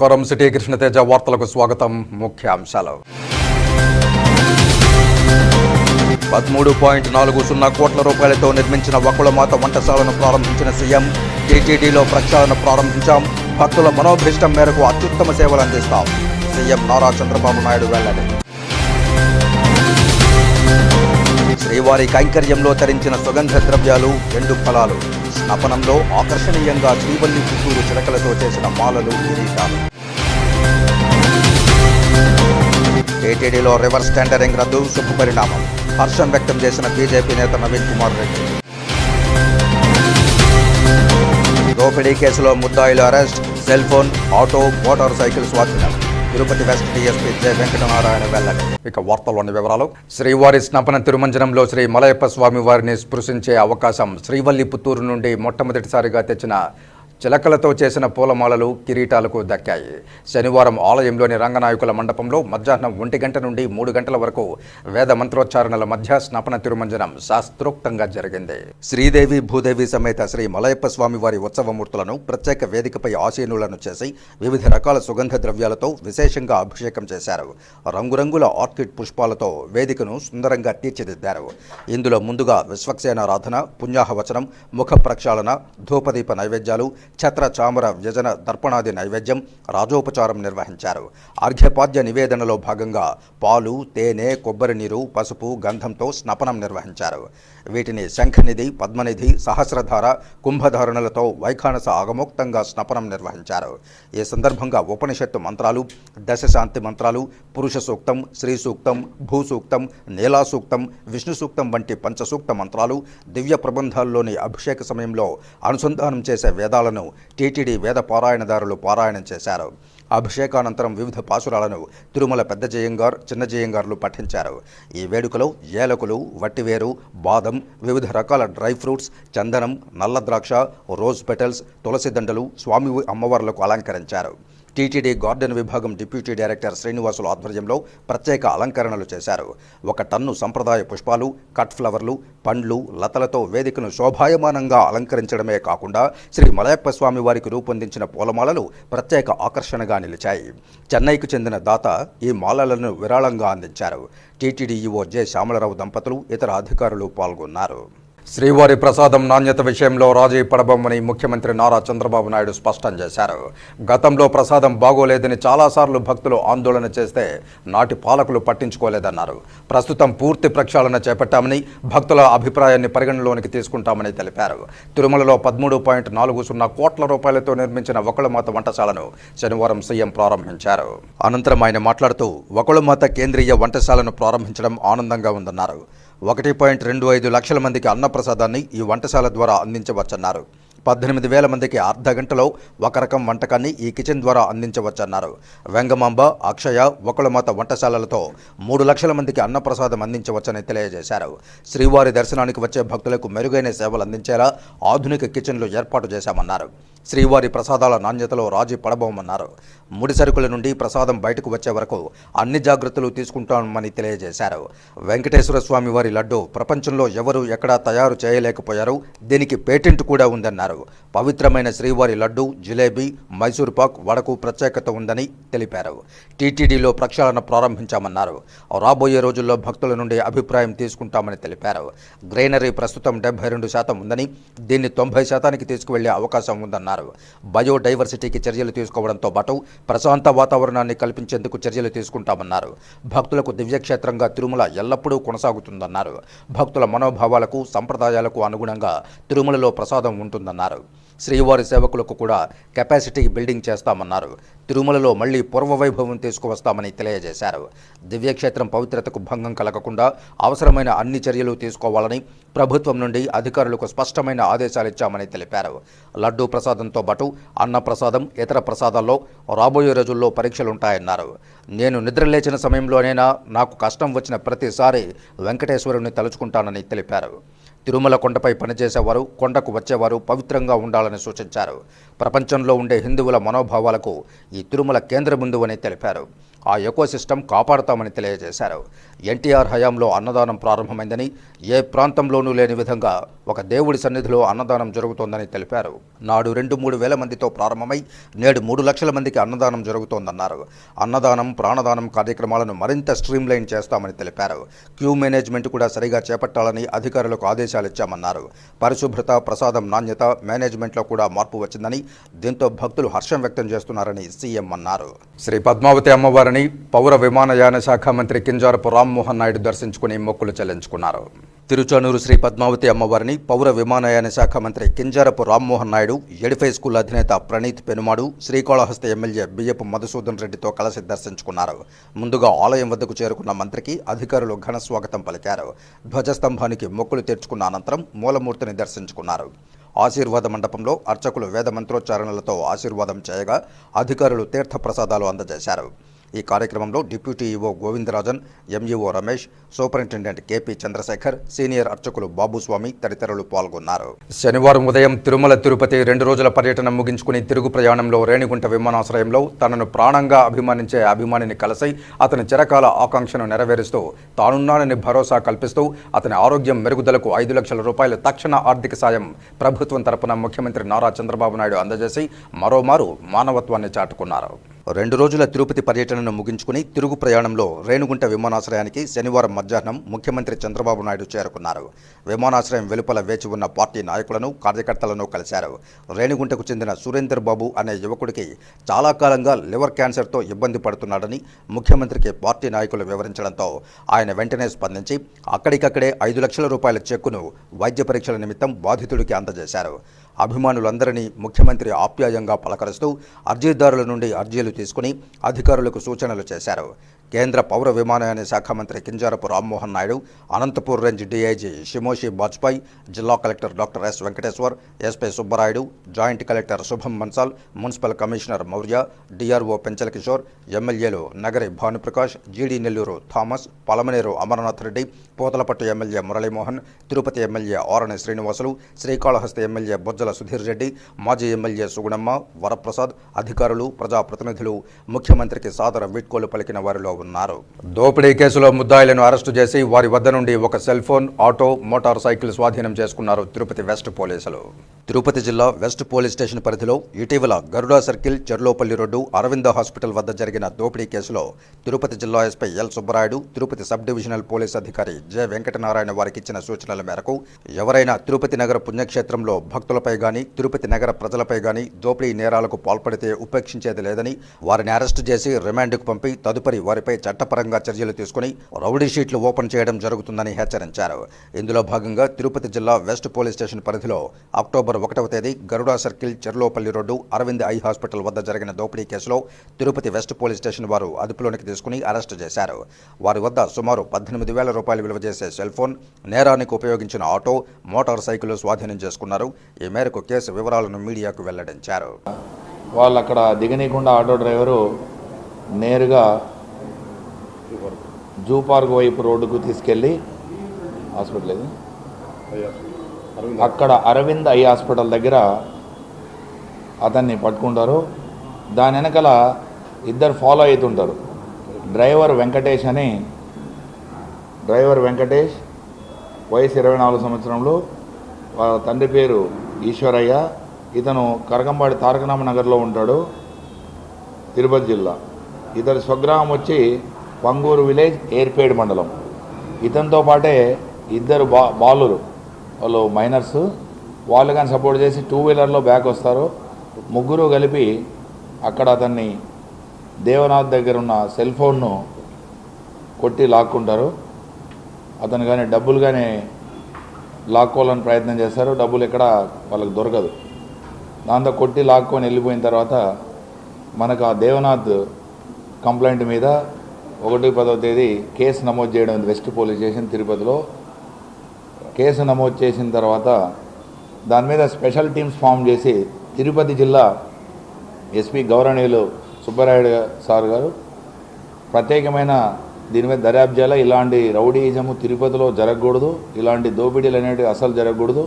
నమస్కారం. సిటీ కృష్ణతేజ వార్తలకు స్వాగతం. ముఖ్యాంశాలు. 13.40 కోట్ల రూపాయలతో నిర్మించిన వకుళమాత వంటశాలను ప్రారంభించిన సీఎం. టీటీడీలో ప్రక్షాళన ప్రారంభించాం. భక్తుల మనోభీష్టం మేరకు అత్యుత్తమ సేవలు అందిస్తాం. సీఎం నారా చంద్రబాబు నాయుడు వెల్లడి. శ్రీవారి కైంకర్యంలో తరించిన సుగంధ ద్రవ్యాలు, ఎండు ఫలాలు. స్నపనంలో ఆకర్షణీయంగా శ్రీవల్లి పుత్తూరు చిలకలతో చేసిన మాలలు, కిరీటాలు. టీటీడీలో రివర్స్ టెండరింగ్ రద్దు శుభ పరిణామం. హర్షం వ్యక్తం చేసిన బీజేపీ నేత నవీన్ కుమార్ రెడ్డి. దోపిడీ కేసులో ముద్దాయిల arrest. Cell phone, auto, motor cycle స్వాధీనం. Tirupati west DSP J Venkatanarayana వెల్లడి. ఇక వార్తల్లోని వివరాలు. శ్రీవారి స్నపన తిరుమంజనంలో శ్రీ మలయప్ప స్వామి వారిని స్పృశించే అవకాశం. శ్రీవల్లి పుత్తూరు నుండి మొట్టమొదటిసారిగా తెచ్చిన చిలకలతో చేసిన పూలమాలలు, కిరీటాలకు దక్కాయి. శనివారం ఆలయంలోని రంగనాయకుల మండపంలో మధ్యాహ్నం 1 గంట నుండి 3 గంటల వరకు వేద మంత్రోచ్చారణల మధ్య స్నపన తిరుమంజనం శాస్త్రోక్తంగా జరిగింది. శ్రీదేవి భూదేవి సమేత శ్రీ మలయప్ప స్వామి వారి ఉత్సవమూర్తులను ప్రత్యేక వేదికపై ఆసీనులను చేసి వివిధ రకాల సుగంధ ద్రవ్యాలతో విశేషంగా అభిషేకం చేశారు. రంగురంగుల ఆర్కిడ్ పుష్పాలతో వేదికను సుందరంగా తీర్చిదిద్దారు. ఇందులో ముందుగా విశ్వక్సేనారాధన, పుణ్యాహవచనం, ముఖ ప్రక్షాళన, ధూపదీప నైవేద్యాలు, ఛత్ర చామర వ్యజన దర్పణాది నైవేద్యం, రాజోపచారం నిర్వహించారు. అర్ఘ్యపాద్య నివేదనలో భాగంగా పాలు, తేనె, కొబ్బరి నీరు, పసుపు, గంధంతో స్నపనం నిర్వహించారు. వీటిని శంఖనిధి, పద్మనిధి, సహస్రధార, కుంభధారణలతో వైఖానస ఆగమోక్తంగా స్నపనం నిర్వహించారు. ఈ సందర్భంగా ఉపనిషత్తు మంత్రాలు, దశశాంతి మంత్రాలు, పురుష సూక్తం, శ్రీ సూక్తం, భూ సూక్తం, నీలా సూక్తం, విష్ణు సూక్తం వంటి పంచసూక్త మంత్రాలు, దివ్య ప్రబంధాల్లోని అభిషేక సమయంలో అనుసంధానం చేసే వేదాలను టీటీడీ వేద పారాయణదారులు పారాయణం చేశారు. అభిషేకానంతరం వివిధ పాసురాలను తిరుమల పెద్ద జయంగార్, చిన్న జయంగార్లు పఠించారు. ఈ వేడుకలో ఏలకులు, వట్టివేరు, బాదం, వివిధ రకాల డ్రై ఫ్రూట్స్, చందనం, నల్ల ద్రాక్ష, రోజ్ పెటల్స్, తులసి దండలు స్వామి అమ్మవార్లకు అలంకరించారు. టీటీడీ గార్డెన్ విభాగం డిప్యూటీ డైరెక్టర్ శ్రీనివాసుల ఆధ్వర్యంలో ప్రత్యేక అలంకరణలు చేశారు. 1 టన్ను సంప్రదాయ పుష్పాలు, కట్ ఫ్లవర్లు, పండ్లు, లతలతో వేదికను శోభాయమానంగా అలంకరించడమే కాకుండా శ్రీ మలయప్ప స్వామి వారికి రూపొందించిన పూలమాలలు ప్రత్యేక ఆకర్షణగా నిలిచాయి. చెన్నైకు చెందిన దాత ఈ మాలలను విరాళంగా అందించారు. టీటీడీ ఈవో జె శ్యామలరావు దంపతులు, ఇతర అధికారులు పాల్గొన్నారు. శ్రీవారి ప్రసాదం నాణ్యత విషయంలో రాజీ పడబోమని ముఖ్యమంత్రి నారా చంద్రబాబు నాయుడు స్పష్టం చేశారు. గతంలో ప్రసాదం బాగోలేదని చాలాసార్లు భక్తులు ఆందోళన చేస్తే నాటి పాలకులు పట్టించుకోలేదన్నారు. ప్రస్తుతం పూర్తి ప్రక్షాళన చేపట్టామని, భక్తుల అభిప్రాయాన్ని పరిగణలోనికి తీసుకుంటామని తెలిపారు. తిరుమలలో 13.40 కోట్ల రూపాయలతో నిర్మించిన వకుళమాత వంటశాలను శనివారం సీఎం ప్రారంభించారు. అనంతరం ఆయన మాట్లాడుతూ వకుళమాత కేంద్రీయ వంటశాలను ప్రారంభించడం ఆనందంగా ఉందన్నారు. 1.25 లక్షల మందికి అన్నప్రసాదాన్ని ఈ వంటశాల ద్వారా అందించవచ్చన్నారు. 18,000 మందికి అర్ధ గంటలో ఒక రకం వంటకాన్ని ఈ కిచెన్ ద్వారా అందించవచ్చన్నారు. వెంగమాంబ, అక్షయ, వకుళమాత వంటశాలలతో 3 లక్షల మందికి అన్నప్రసాదం అందించవచ్చని తెలియజేశారు. శ్రీవారి దర్శనానికి వచ్చే భక్తులకు మెరుగైన సేవలు అందించేలా ఆధునిక కిచెన్లు ఏర్పాటు చేశామన్నారు. శ్రీవారి ప్రసాదాల నాణ్యతలో రాజీ పడబోమన్నారు. ముడి సరుకుల నుండి ప్రసాదం బయటకు వచ్చే వరకు అన్ని జాగ్రత్తలు తీసుకుంటామని తెలియజేశారు. వెంకటేశ్వర స్వామి వారి లడ్డు ప్రపంచంలో ఎవరు ఎక్కడా తయారు చేయలేకపోయారు. దీనికి పేటెంట్ కూడా ఉందన్నారు. పవిత్రమైన శ్రీవారి లడ్డు, జిలేబీ, మైసూర్ పాక్, వడకు ప్రత్యేకత ఉందని తెలిపారు. టీటీడీలో ప్రక్షాళన ప్రారంభించామన్నారు. రాబోయే రోజుల్లో భక్తుల నుండి అభిప్రాయం తీసుకుంటామని తెలిపారు. గ్రైనరీ ప్రస్తుతం 72% ఉందని, దీన్ని 90%కి తీసుకువెళ్లే అవకాశం ఉందన్నారు. బయోడైవర్సిటీకి చర్యలు తీసుకోవడంతో పాటు ప్రశాంత వాతావరణాన్ని కల్పించేందుకు చర్యలు తీసుకుంటామన్నారు. భక్తులకు దివ్యక్షేత్రంగా తిరుమల ఎల్లప్పుడూ కొనసాగుతుందన్నారు. భక్తుల మనోభావాలకు, సంప్రదాయాలకు అనుగుణంగా తిరుమలలో ప్రసాదం ఉంటుందన్నారు. శ్రీవారి సేవకులకు కూడా కెపాసిటీ బిల్డింగ్ చేస్తామన్నారు. తిరుమలలో మళ్లీ పూర్వవైభవం తీసుకువస్తామని తెలియజేశారు. దివ్యక్షేత్రం పవిత్రతకు భంగం కలగకుండా అవసరమైన అన్ని చర్యలు తీసుకోవాలని ప్రభుత్వం నుండి అధికారులకు స్పష్టమైన ఆదేశాలు ఇచ్చామని తెలిపారు. లడ్డూ ప్రసాదంతో పాటు అన్నప్రసాదం, ఇతర ప్రసాదాల్లో రాబోయే రోజుల్లో పరీక్షలుంటాయన్నారు. నేను నిద్రలేచిన సమయంలోనైనా నాకు కష్టం వచ్చిన ప్రతిసారి వెంకటేశ్వరుని తలుచుకుంటానని తెలిపారు. తిరుమల కొండపై పనిచేసేవారు, కొండకు వచ్చేవారు పవిత్రంగా ఉండాలని సూచించారు. ప్రపంచంలో ఉండే హిందువుల మనోభావాలకు ఈ తిరుమల కేంద్ర బిందువు అని తెలిపారు. ఆ ఎకోసిస్టమ్ కాపాడుతామని తెలియజేశారు. ఎన్టీఆర్ హయాంలో అన్నదానం ప్రారంభమైందని, ఏ ప్రాంతంలోనూ లేని విధంగా ఒక దేవుడి సన్నిధిలో అన్నదానం జరుగుతోందని తెలిపారు. నాడు 2-3 వేల మందితో ప్రారంభమై నేడు 3 లక్షల మందికి అన్నదానం జరుగుతోందన్నారు. అన్నదానం, ప్రాణదానం కార్యక్రమాలను మరింత స్ట్రీమ్లైన్ చేస్తామని తెలిపారు. క్యూ మేనేజ్మెంట్ కూడా సరిగా చేపట్టాలని అధికారులకు ఆదేశాలు ఇచ్చామన్నారు. పరిశుభ్రత, ప్రసాదం నాణ్యత, మేనేజ్మెంట్లో కూడా మార్పు వచ్చిందని, దీంతో భక్తులు హర్షం వ్యక్తం చేస్తున్నారని సీఎం అన్నారు. శ్రీ పద్మావతి అమ్మవారిని పౌర విమానయాన శాఖ మంత్రి కింజారపు రామ్మోహన్ నాయుడు దర్శించుకుని మొక్కులు చెల్లించుకున్నారు. తిరుచానూరు శ్రీ పద్మావతి అమ్మవారిని పౌర విమానయాన శాఖ మంత్రి కింజారపు రామ్మోహన్ నాయుడు, ఎడిఫై స్కూల్ అధినేత ప్రణీత్ పెనుమాడు, శ్రీకాళహస్తి ఎమ్మెల్యే బియ్యపు మధుసూదన్ రెడ్డితో కలిసి దర్శించుకున్నారు. ముందుగా ఆలయం వద్దకు చేరుకున్న మంత్రికి అధికారులు ఘన స్వాగతం పలికారు. ధ్వజస్తంభానికి మొక్కులు తీర్చుకున్న అనంతరం మూలమూర్తిని దర్శించుకున్నారు. ఆశీర్వాద మండపంలో అర్చకులు వేద మంత్రోచ్చారణలతో ఆశీర్వాదం చేయగా అధికారులు తీర్థప్రసాదాలు అందజేశారు. ఈ కార్యక్రమంలో deputy EO Govindarajan, MEO Ramesh, superintendent KP Chandrasekhar, senior అర్చకులు బాబుస్వామి తదితరులు పాల్గొన్నారు. శనివారం ఉదయం తిరుమల తిరుపతి 2 రోజుల పర్యటన ముగించుకుని తిరుగు ప్రయాణంలో రేణిగుంట విమానాశ్రయంలో తనను ప్రాణంగా అభిమానించే అభిమానిని కలిసి అతని చిరకాల ఆకాంక్షను నెరవేరుస్తూ తానున్నానని భరోసా కల్పిస్తూ అతని ఆరోగ్యం మెరుగుదలకు 5 లక్షల రూపాయల తక్షణ ఆర్థిక సాయం ప్రభుత్వం తరపున ముఖ్యమంత్రి నారా చంద్రబాబు నాయుడు అందజేసి మరోమారు మానవత్వాన్ని చాటుకున్నారు. 2 రోజుల తిరుపతి పర్యటనను ముగించుకుని తిరుగు ప్రయాణంలో రేణిగుంట విమానాశ్రయానికి శనివారం మధ్యాహ్నం ముఖ్యమంత్రి చంద్రబాబు నాయుడు చేరుకున్నారు. విమానాశ్రయం వెలుపల వేచి ఉన్న పార్టీ నాయకులను, కార్యకర్తలను కలిశారు. రేణిగుంటకు చెందిన సురేందర్ బాబు అనే యువకుడికి చాలా కాలంగా లివర్ క్యాన్సర్తో ఇబ్బంది పడుతున్నాడని ముఖ్యమంత్రికి పార్టీ నాయకులు వివరించడంతో ఆయన వెంటనే స్పందించి అక్కడికక్కడే 5 లక్షల రూపాయల చెక్కును వైద్య పరీక్షల నిమిత్తం బాధితుడికి అందజేశారు. అభిమానులందరినీ ముఖ్యమంత్రి ఆప్యాయంగా పలకరిస్తూ అర్జీదారుల నుండి అర్జీలు తీసుకుని అధికారులకు సూచనలు చేశారు. కేంద్ర పౌర విమానయాన శాఖ మంత్రి కింజారపు రామ్మోహన్ నాయుడు, అనంతపూర్ రేంజ్ డీఐజీ షిమోషి బాజ్పాయ్, జిల్లా collector doctor S Venkateshwar, SP Subbarayudu, joint collector Shubham Mansal, municipal commissioner Maurya, DRO Penchala Kishore, ఎమ్మెల్యేలు Nagari Bhanuprakash, GD Nellore Thomas, Palamaneru Amarnath Reddy, Pothalapattu MLA Muralimohan, Tirupati MLA Arani Srinivasulu, Srikalahasti MLA Bojjala Sudheer Reddy, మాజీ ఎమ్మెల్యే సుగుణమ్మ, వరప్రసాద్, అధికారులు, ప్రజాప్రతినిధులు ముఖ్యమంత్రికి సాదర వీడ్కోలు పలికిన వారిలో ఉన్నారు. దోపిడీ కేసులో ముద్దాయిలను అరెస్టు చేసి వారి వద్ద నుండి ఒక cell phone, auto, motor cycle స్వాధీనం చేసుకున్నారు తిరుపతి వెస్ట్ పోలీసులు. తిరుపతి జిల్లా వెస్ట్ పోలీస్ స్టేషన్ పరిధిలో ఇటీవల Garuda circle, Cherlopalli road, Aravinda hospital వద్ద జరిగిన దోపిడీ కేసులో తిరుపతి జిల్లా SP L Subbarayudu, Tirupati sub divisional police అధికారి జె వెంకటనారాయణ వారికి ఇచ్చిన సూచనల మేరకు ఎవరైనా తిరుపతి నగర పుణ్యక్షేత్రంలో భక్తులపై గాని, తిరుపతి నగర ప్రజలపై గాని దోపిడీ నేరాలకు పాల్పడితే ఉపేక్షించేది లేదని, వారిని అరెస్టు చేసి రిమాండ్కు పంపి తదుపరి వారిపై చట్టపరంగా చర్యలు తీసుకుని రౌడీ షీట్లు ఓపెన్ చేయడం జరుగుతుందని హెచ్చరించారు. ఇందులో భాగంగా తిరుపతి జిల్లా వెస్ట్ పోలీస్ స్టేషన్ పరిధిలో అక్టోబర్ 1వ తేదీ Garuda circle, Cherlopalli road, Aravind eye hospital వద్ద జరిగిన దోపిడీ కేసులో తిరుపతి వెస్ట్ పోలీస్ స్టేషన్ వారు అదుపులోనికి తీసుకుని అరెస్టు చేశారు. వారి వద్ద సుమారు 18,000 రూపాయలు విలువ చేసే సెల్ ఫోన్, నేరానికి ఉపయోగించిన ఆటో, మోటార్ సైకిల్ స్వాధీనం చేసుకున్నారు. ఈ మేరకు కేసు వివరాలను మీడియాకు వెల్లడించారు. వాళ్ళు అక్కడ దిగనీయకుండా ఆటో డ్రైవరు నేరుగా జూ పార్క్ వైపు రోడ్డుకు తీసుకెళ్ళి హాస్పిటల్ ఇది అక్కడ అరవింద్ ఐ హాస్పిటల్ దగ్గర అతన్ని పట్టుకుంటారు. దాని వెనకాల ఇద్దరు ఫాలో అవుతుంటారు. డ్రైవర్ వెంకటేష్ వయసు 24 సంవత్సరంలో, వాళ్ళ తండ్రి పేరు ఈశ్వరయ్య. ఇతను కరకంబాడి తారకరామ నగర్లో ఉంటాడు, తిరుపతి జిల్లా. ఇతని స్వగ్రామం వచ్చి పంగూరు విలేజ్, ఏర్పేడ్ మండలం. ఇతనితో పాటే ఇద్దరు బాలురు, వాళ్ళు మైనర్స్. వాళ్ళు కానీ సపోర్ట్ చేసి 2 వీలర్లో బ్యాక్ వస్తారు. ముగ్గురు కలిపి అక్కడ అతన్ని దేవనాథ్ దగ్గర ఉన్న సెల్ ఫోన్ను కొట్టి లాక్కుంటారు. అతను కానీ డబ్బులు కానీ లాక్కోవాలని ప్రయత్నం చేస్తారు. డబ్బులు ఎక్కడ వాళ్ళకి దొరకదు. దాంతో కొట్టి లాక్కొని వెళ్ళిపోయిన తర్వాత మనకు ఆ దేవనాథ్ కంప్లైంట్ మీద 1/10వ తేదీ కేసు నమోదు చేయడం వెస్ట్ పోలీస్ స్టేషన్ తిరుపతిలో. కేసు నమోదు చేసిన తర్వాత దాని మీద స్పెషల్ టీమ్స్ ఫామ్ చేసి తిరుపతి జిల్లా ఎస్పీ గౌరవనీయులు సుబ్బరాయుడు సార్ గారు ప్రత్యేకమైన దీని మీద దర్యాప్తు చేయాలి. ఇలాంటి రౌడీయిజము తిరుపతిలో జరగకూడదు, ఇలాంటి దోపిడీలు అనేవి అసలు జరగకూడదు.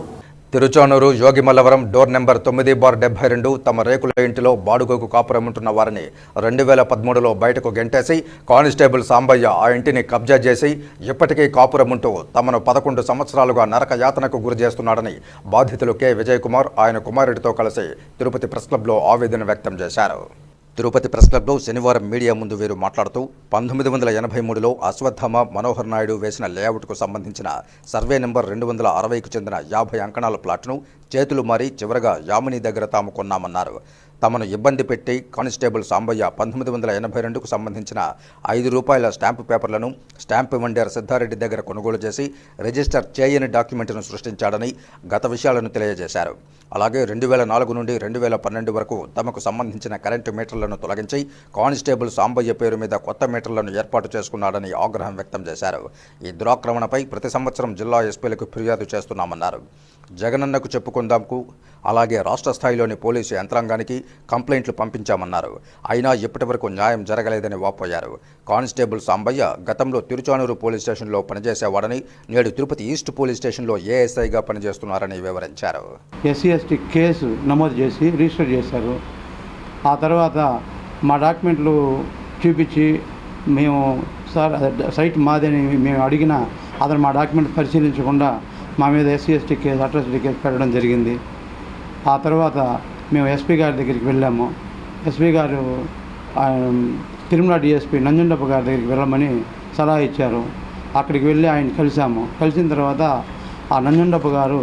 తిరుచానూరు యోగిమల్లవరం డోర్ నెంబర్ 9/72 తమ రేకుల ఇంటిలో బాడుగకు కాపురముంటున్న వారిని 2013లో బయటకు గెంటేసి కానిస్టేబుల్ సాంబయ్య ఆ ఇంటిని కబ్జా చేసి ఇప్పటికీ కాపురముంటూ తమను 11 సంవత్సరాలుగా నరక యాతనకు గురి చేస్తున్నాడని బాధితులు కె విజయ్ కుమార్ ఆయన కుమారుడితో కలిసి తిరుపతి ప్రెస్ క్లబ్లో ఆవేదన వ్యక్తం చేశారు. తిరుపతి ప్రెస్ క్లబ్లో శనివారం మీడియా ముందు వీరు మాట్లాడుతూ 1983లో అశ్వత్థామ మనోహర్ నాయుడు వేసిన లేఅవుట్కు సంబంధించిన సర్వే నెంబర్ 260కు చెందిన 50 అంకణాల ప్లాట్ను చేతులు మారి చివరగా యామిని దగ్గర తాము కొన్నామన్నారు. తమను ఇబ్బంది పెట్టి కానిస్టేబుల్ సాంబయ్య 1982కు సంబంధించిన ₹5 స్టాంపు పేపర్లను స్టాంపు వెండర్ సిద్ధారెడ్డి దగ్గర కొనుగోలు చేసి రిజిస్టర్ చేయని డాక్యుమెంట్ను సృష్టించాడని గత విషయాలను తెలియజేశారు. అలాగే 2004 నుండి 2012 వరకు తమకు సంబంధించిన కరెంటు మీటర్లను తొలగించి కానిస్టేబుల్ సాంబయ్య పేరు మీద కొత్త మీటర్లను ఏర్పాటు చేసుకున్నాడని ఆగ్రహం వ్యక్తం చేశారు. ఈ దురాక్రమణపై ప్రతి సంవత్సరం జిల్లా ఎస్పీలకు ఫిర్యాదు చేస్తున్నామన్నారు. జగనన్నకు చెప్పుకుందాంకు అలాగే రాష్ట్ర స్థాయిలోని పోలీసు యంత్రాంగానికి కంప్లైంట్లు పంపించామన్నారు. అయినా ఇప్పటివరకు న్యాయం జరగలేదని వాపోయారు. కానిస్టేబుల్ సాంబయ్య గతంలో తిరుచానూరు పోలీస్ స్టేషన్లో పనిచేసేవాడని నేడు తిరుపతి ఈస్ట్ పోలీస్ స్టేషన్లో ఏఎస్ఐగా పనిచేస్తున్నారని వివరించారు. SC/ST కేసు నమోదు చేసి రిజిస్టర్ చేశారు. ఆ తర్వాత మా డాక్యుమెంట్లు చూపించి మేము సార్ సైట్ మాదని మేము అడిగినా అతను మా డాక్యుమెంట్ పరిశీలించకుండా మా మీద SC/ST కేసు అట్రాసిటీ కేసు పెట్టడం జరిగింది. ఆ తర్వాత మేము ఎస్పీ గారి దగ్గరికి వెళ్ళాము. ఎస్పీ గారు తిరుమల DSP నంజుండప్ప గారి దగ్గరికి వెళ్ళమని సలహా ఇచ్చారు. అక్కడికి వెళ్ళి ఆయన కలిసాము. కలిసిన తర్వాత ఆ నంజుండప్ప గారు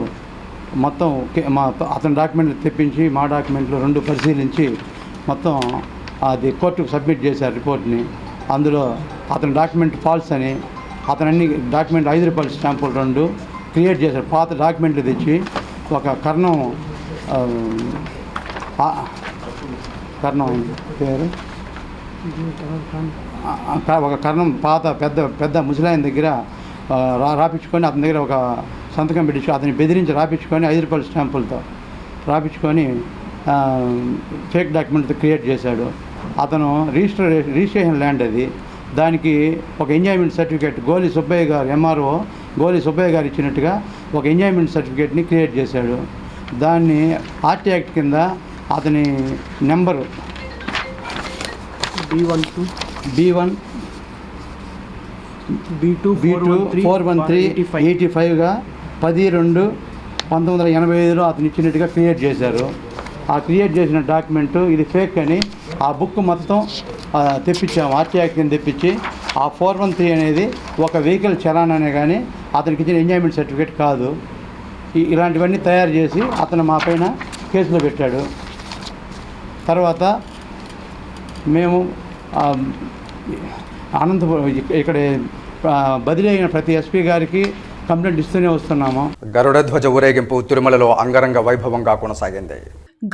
మొత్తం అతని డాక్యుమెంట్లు తెప్పించి మా డాక్యుమెంట్లు 2 పరిశీలించి మొత్తం అది కోర్టుకు సబ్మిట్ చేశారు రిపోర్ట్ని. అందులో అతని డాక్యుమెంట్ ఫాల్స్ అని అతను అన్ని డాక్యుమెంట్ ₹5 స్టాంపులు 2 క్రియేట్ చేశారు. పాత డాక్యుమెంట్లు తెచ్చి ఒక కర్ణం పేరు ఒక కర్ణం పాత పెద్ద ముసలాయన దగ్గర రాపించుకొని అతని దగ్గర ఒక సంతకం పెట్టించు అతన్ని బెదిరించి రాపించుకొని ₹5 స్టాంపులతో రాపించుకొని ఫేక్ డాక్యుమెంట్తో క్రియేట్ చేశాడు. అతను రిజిస్ట్రేషన్ ల్యాండ్ అది. దానికి ఒక ఎంజాయ్మెంట్ సర్టిఫికేట్ గోలి సుబ్బయ్య గారు MRO గోలి సుబ్బయ్య గారు ఇచ్చినట్టుగా ఒక ఎంజాయ్మెంట్ సర్టిఫికేట్ని క్రియేట్ చేశాడు. దాన్ని RT యాక్ట్ కింద అతని నెంబరు B1 B2 413/85గా 10/2/1985లో అతను ఇచ్చినట్టుగా క్రియేట్ చేశారు. ఆ క్రియేట్ చేసిన డాక్యుమెంటు ఇది ఫేక్ అని ఆ బుక్ మొత్తం తెప్పించాము. RT యాక్ట్ కింద తెప్పించి ఆ 413 అనేది ఒక వెహికల్ చలాన్ అనే కానీ అతనికి ఇచ్చిన ఎంజాయ్మెంట్ సర్టిఫికేట్ కాదు. ఇలాంటివన్నీ తయారు చేసి అతను మా పైన కేసులో పెట్టాడు. తర్వాత మేము అనంతపురం ఇక్కడ బదిలీ అయిన ప్రతి ఎస్పీ గారికి కంప్లైంట్ ఇస్తూనే వస్తున్నాము. గరుడ ధ్వజ ఊరేగింపు తిరుమలలో అంగరంగ వైభవంగా కొనసాగింది.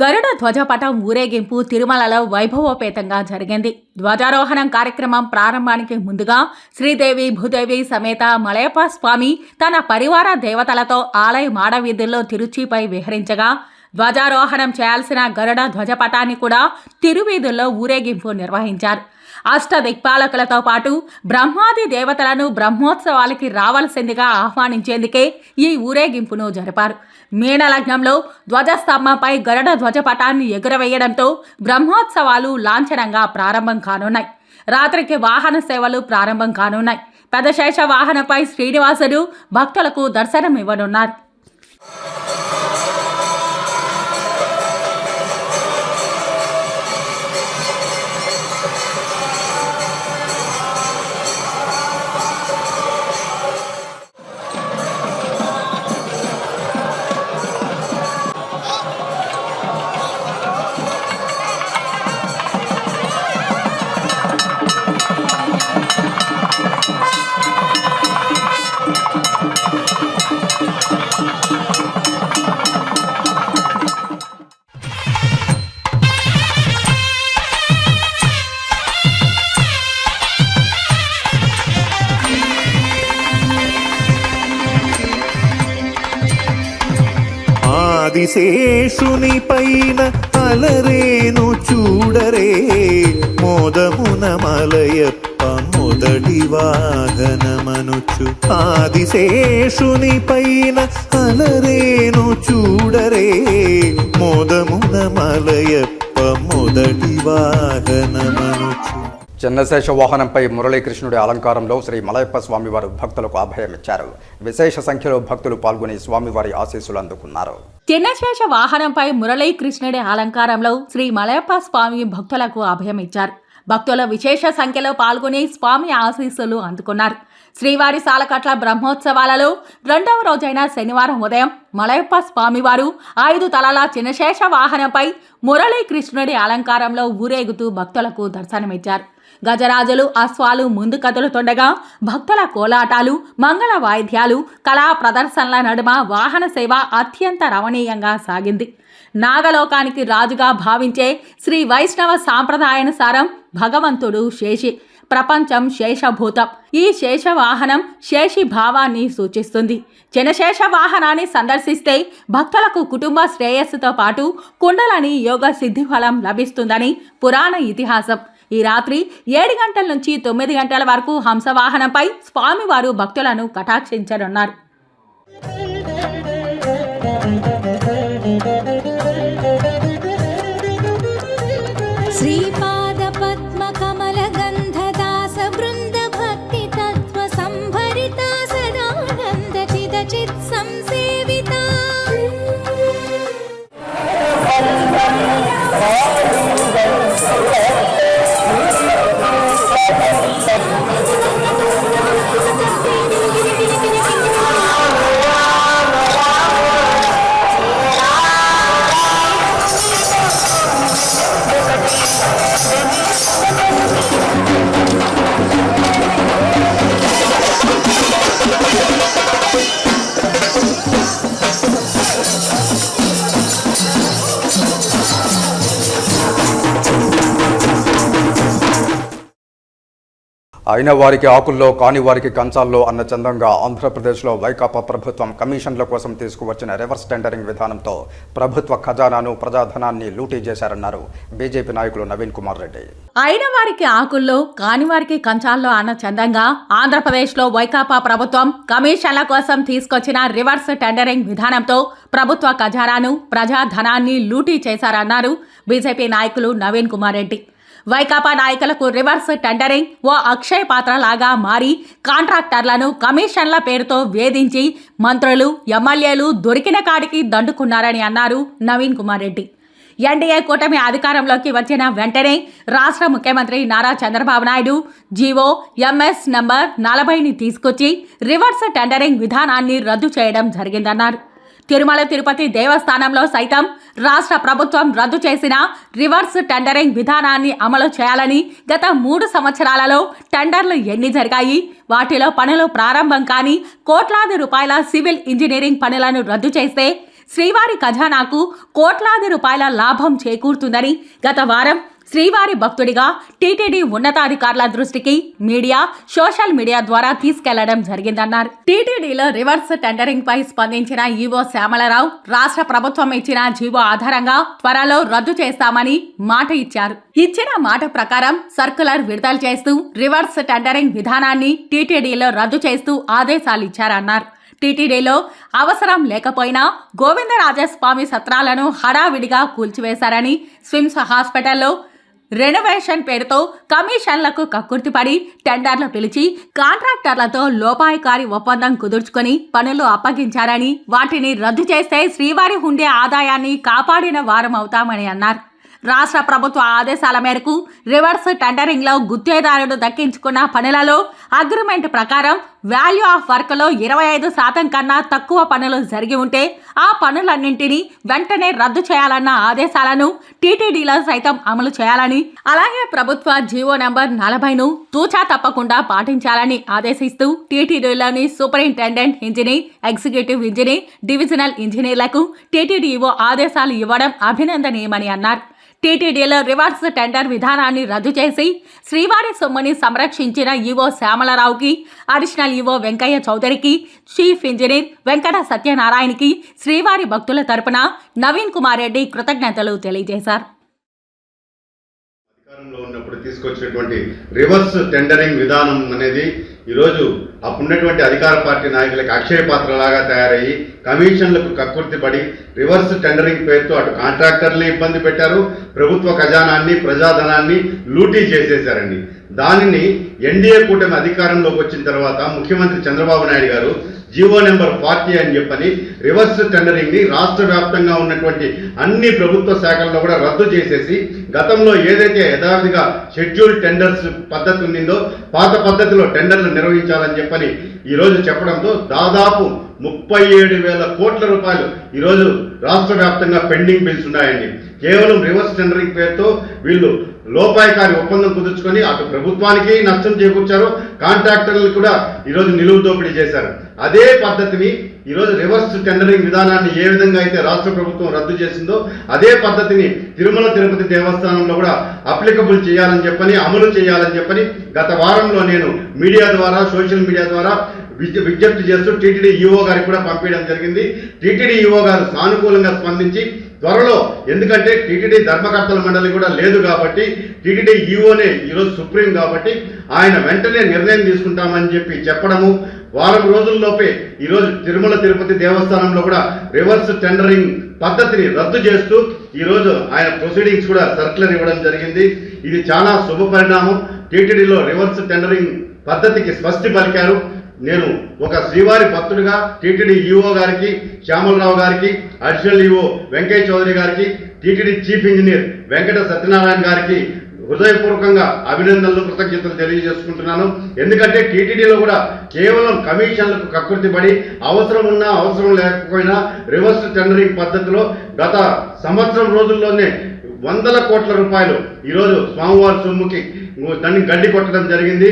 గరుడ ధ్వజపటం ఊరేగింపు తిరుమలలో వైభవోపేతంగా జరిగింది. ధ్వజారోహణం కార్యక్రమం ప్రారంభానికి ముందుగా శ్రీదేవి భూదేవి సమేత మలయప్ప స్వామి తన పరివార దేవతలతో ఆలయ మాడవీధుల్లో తిరుచిపై విహరించగా ధ్వజారోహణం చేయాల్సిన గరుడ ధ్వజపటాన్ని కూడా తిరువీధుల్లో ఊరేగింపు నిర్వహించారు. అష్టదిక్పాలకులతో పాటు బ్రహ్మాది దేవతలను బ్రహ్మోత్సవాలకి రావాల్సిందిగా ఆహ్వానించేందుకే ఈ ఊరేగింపును జరిపారు. మీనలగ్నంలో ధ్వజస్తంభంపై గరుడ ధ్వజపటాన్ని ఎగురవేయడంతో బ్రహ్మోత్సవాలు లాంఛనంగా ప్రారంభం కానున్నాయి. రాత్రికి వాహన సేవలు ప్రారంభం కానున్నాయి. పెదశేష వాహనపై శ్రీనివాసుడు భక్తులకు దర్శనం ఇవ్వనున్నారు. ఆదిశేషుని పైన అలరేను చూడరే మోదమున మలయప్ప మొదటి వాహనమనుచు ఆదిశేషుని పైన అలరేను చూడరే మోదమున మలయప్ప మొదటి వాహనమనుచు. చిన్నశేష వాహనంపై మురళీకృష్ణుడి అలంకారంలో శ్రీ మలయప్ప స్వామివారు భక్తులకు అభయమిచ్చారు. విశేష సంఖ్యలో భక్తులు పాల్గొని స్వామివారి ఆశీస్సులు అందుకున్నారు. చిన్నశేష వాహనంపై మురళీకృష్ణుడి అలంకారంలో శ్రీ మలయప్ప స్వామి భక్తులకు అభయమిచ్చారు. భక్తుల విశేష సంఖ్యలో పాల్గొని స్వామి ఆశీస్సులు అందుకున్నారు. శ్రీవారి సాలకట్ల బ్రహ్మోత్సవాలలో 2వ రోజైన శనివారం ఉదయం మలయప్ప స్వామివారు 5 తలల చిన్నశేష వాహనంపై మురళీకృష్ణుడి అలంకారంలో ఊరేగుతూ భక్తులకు దర్శనమిచ్చారు. గజరాజులు అశ్వాలు ముందు కదులుతుండగా భక్తుల కోలాటాలు, మంగళ వాయిద్యాలు, కళా ప్రదర్శనల నడుమ వాహన సేవ అత్యంత రమణీయంగా సాగింది. నాగలోకానికి రాజుగా భావించే శ్రీ వైష్ణవ సాంప్రదాయానుసారం భగవంతుడు శేషి, ప్రపంచం శేషభూతం. ఈ శేషవాహనం శేషి భావాన్ని సూచిస్తుంది. చిన్నశేష వాహనాన్ని సందర్శిస్తే భక్తులకు కుటుంబ శ్రేయస్సుతో పాటు కుండలని యోగ సిద్ధి ఫలం లభిస్తుందని పురాణ ఇతిహాసం. ఈ రాత్రి 7 గంటల నుంచి 9 గంటల వరకు హంసవాహనంపై స్వామివారు భక్తులను కటాక్షించనున్నారు. శ్రీపాద పద్మ కమల గంధదాస బృంద భక్తి తత్వ సంభరిత సదానంద చిద చిత్ సంసేవిత. అయిన వారికి ఆకుల్లో, కాని వారికి కంచాల్లో అన్న చందంగా ఆంధ్రప్రదేశ్లో వైకాపా ప్రభుత్వం కమిషన్ల కోసం తీసుకువచ్చిన రివర్స్ టెండరింగ్ విధానంతో ప్రభుత్వ ఖజానాను, ప్రజాధనాన్ని లూటీ చేశారన్నారు బీజేపీ నాయకులు నవీన్ కుమార్ రెడ్డి. అయిన వారికి ఆకుల్లో, కాని వారికి కంచాల్లో అన్న చందంగా ఆంధ్రప్రదేశ్లో వైకాపా ప్రభుత్వం కమిషన్ల కోసం తీసుకొచ్చిన రివర్స్ టెండరింగ్ విధానంతో ప్రభుత్వ ఖజానాను, ప్రజాధనాన్ని లూటీ చేశారన్నారు బీజేపీ నాయకులు నవీన్ కుమార్ రెడ్డి. వైకాపా నాయకులకు రివర్స్ టెండరింగ్ ఓ అక్షయ పాత్ర లాగా మారి కాంట్రాక్టర్లను కమిషన్ల పేరుతో వేధించి మంత్రులు, ఎమ్మెల్యేలు దొరికిన కాడికి దండుకున్నారని అన్నారు నవీన్ కుమార్ రెడ్డి. ఎన్డీఏ కూటమి అధికారంలోకి వచ్చిన వెంటనే రాష్ట్ర ముఖ్యమంత్రి Nara Chandrababu Naidu GO MS number 40ని తీసుకొచ్చి రివర్స్ టెండరింగ్ విధానాన్ని రద్దు చేయడం జరిగిందన్నారు. తిరుమల తిరుపతి దేవస్థానంలో సైతం రాష్ట్ర ప్రభుత్వం రద్దు చేసిన రివర్స్ టెండరింగ్ విధానాన్ని అమలు చేయాలని గత 3 సంవత్సరాలలో టెండర్లు ఎన్ని జరిగాయి, వాటిలో పనులు ప్రారంభం కాని కోట్లాది రూపాయల సివిల్ ఇంజనీరింగ్ పనులను రద్దు చేస్తే శ్రీవారి ఖజానాకు కోట్లాది రూపాయల లాభం చేకూరుతుందని గత వారం శ్రీవారి భక్తుడిగా టీటీడీ ఉన్నతాధికారుల దృష్టికి మీడియా, సోషల్ మీడియా ద్వారా తీసుకెళ్లడం జరిగిందన్నారు. టీటీడీలో రివర్స్ టెండరింగ్ పై స్పందించిన ఈవో శ్యామలరావు రాష్ట్ర ప్రభుత్వం ఇచ్చిన జీవో ఆధారంగా త్వరలో రద్దు చేస్తామని మాట ఇచ్చారు. ఇచ్చిన మాట ప్రకారం సర్కులర్ విడుదల చేస్తూ రివర్స్ టెండరింగ్ విధానాన్ని టీటీడీలో రద్దు చేస్తూ ఆదేశాలిచ్చారన్నారు. టీటీడీలో అవసరం లేకపోయినా గోవిందరాజస్వామి సత్రాలను హడావిడిగా కూల్చివేశారని, స్విమ్స్ హాస్పిటల్లో రెనోవేషన్ పేరుతో కమిషన్లకు కక్కుర్తిపడి టెండర్లు పిలిచి కాంట్రాక్టర్లతో లోపాయికారి ఒప్పందం కుదుర్చుకొని పనులు అప్పగించారని, వాటిని రద్దు చేస్తే శ్రీవారి హుండీ ఆదాయాన్ని కాపాడిన వారం అవుతామని అన్నారు. రాష్ట్ర ప్రభుత్వ ఆదేశాల మేరకు రివర్స్ టెండరింగ్లో గుత్తేదారుడు దక్కించుకున్న పనులలో అగ్రిమెంట్ ప్రకారం వాల్యూ ఆఫ్ వర్క్లో 25% కన్నా తక్కువ పనులు జరిగి ఉంటే ఆ పనులన్నింటినీ వెంటనే రద్దు చేయాలన్న ఆదేశాలను టీటీడీలో సైతం అమలు చేయాలని, అలాగే ప్రభుత్వ జీవో నంబర్ 40ను తూచా తప్పకుండా పాటించాలని ఆదేశిస్తూ టీటీడీలోని superintendent engineer, executive engineer, divisional ఇంజనీర్లకు టీటీడీఓ ఆదేశాలు ఇవ్వడం అభినందనీయమని అన్నారు. టీటీడీలో రివర్స్ టెండర్ విధానాన్ని రద్దు చేసి శ్రీవారి సొమ్ముని సంరక్షించిన ఈవో శ్యామలరావుకి, అడిషనల్ ఈవో వెంకయ్య చౌదరికి, చీఫ్ ఇంజనీర్ వెంకట సత్యనారాయణకి శ్రీవారి భక్తుల తరపున నవీన్ కుమార్ రెడ్డి కృతజ్ఞతలు తెలియజేశారు. అధికారం అధికారంలో ఉన్నప్పుడు తీసుకొచ్చినటువంటి రివర్స్ టెండరింగ్ విధానం అనేది ఈరోజు అప్పుడున్నటువంటి అధికార పార్టీ నాయకులకు అక్షయ పాత్రలాగా తయారయ్యి కమిషన్లకు కక్కుర్తి పడి రివర్స్ టెండరింగ్ పేరుతో అటు కాంట్రాక్టర్ని ఇబ్బంది పెట్టారు, ప్రభుత్వ ఖజానాన్ని ప్రజాధనాన్ని లూటీ చేసేశారండి. దానిని ఎన్డీఏ కూటమి అధికారంలోకి వచ్చిన తర్వాత ముఖ్యమంత్రి చంద్రబాబు నాయుడు గారు జీవో నెంబర్ 40 అని చెప్పని రివర్స్ టెండరింగ్ ని రాష్ట్ర వ్యాప్తంగా ఉన్నటువంటి అన్ని ప్రభుత్వ శాఖల్లో కూడా రద్దు చేసేసి గతంలో ఏదైతే యథావిధిగా షెడ్యూల్ టెండర్స్ పద్ధతి ఉండిందో పాత పద్ధతిలో టెండర్లు నిర్వహించాలని చెప్పని ఈరోజు చెప్పడంతో దాదాపు 37,000 కోట్ల రూపాయలు ఈరోజు రాష్ట్ర వ్యాప్తంగా పెండింగ్ బిల్స్ ఉన్నాయండి. కేవలం రివర్స్ టెండరింగ్ పేరుతో వీళ్ళు లోపాయకారి ఒప్పందం కుదుర్చుకొని అటు ప్రభుత్వానికి నష్టం చేకూర్చారు, కాంట్రాక్టర్లు కూడా ఈరోజు నిలువు దోపిడీ చేశారు. అదే పద్ధతిని ఈరోజు రివర్స్ టెండరింగ్ విధానాన్ని ఏ విధంగా అయితే రాష్ట్ర ప్రభుత్వం రద్దు చేసిందో అదే పద్ధతిని తిరుమల తిరుపతి దేవస్థానంలో కూడా అప్లికబుల్ చేయాలని చెప్పని అమలు చేయాలని చెప్పని గత వారంలో నేను మీడియా ద్వారా సోషల్ మీడియా ద్వారా విజ్ఞప్తి చేస్తూ టీటీడీ ఈఓ గారికి కూడా పంపించడం జరిగింది. టీటీడీ ఈఓ గారు సానుకూలంగా స్పందించి త్వరలో, ఎందుకంటే టీటీడీ ధర్మకర్తల మండలి కూడా లేదు కాబట్టి టీటీడీ ఈఓనే ఈరోజు సుప్రీం కాబట్టి ఆయన వెంటనే నిర్ణయం తీసుకుంటామని చెప్పడము, వారం రోజుల్లోపే ఈరోజు తిరుమల తిరుపతి దేవస్థానంలో కూడా రివర్స్ టెండరింగ్ పద్ధతిని రద్దు చేస్తూ ఈరోజు ఆయన ప్రొసీడింగ్స్ కూడా సర్క్యులర్ ఇవ్వడం జరిగింది. ఇది చాలా శుభ పరిణామం. టీటీడీలో రివర్స్ టెండరింగ్ పద్ధతికి స్పష్టి పలికారు. నేను ఒక శ్రీవారి భక్తుడిగా టీటీడీ ఈఓ గారికి, శ్యామలరావు గారికి, అడిషనల్ ఈఓ వెంకయ్య చౌదరి గారికి, TTD chief engineer Venkata Satyanarayana గారికి హృదయపూర్వకంగా అభినందనలు, కృతజ్ఞతలు తెలియజేసుకుంటున్నాను. ఎందుకంటే టీటీడీలో కూడా కేవలం కమిషన్లకు కక్కుర్తి పడి అవసరం ఉన్నా అవసరం లేకపోయినా రివర్స్ టెండరింగ్ పద్ధతిలో గత సంవత్సరం రోజుల్లోనే 100 కోట్ల రూపాయలు ఈరోజు స్వామివారి సొమ్ముకి దాన్ని గడ్డి కొట్టడం జరిగింది.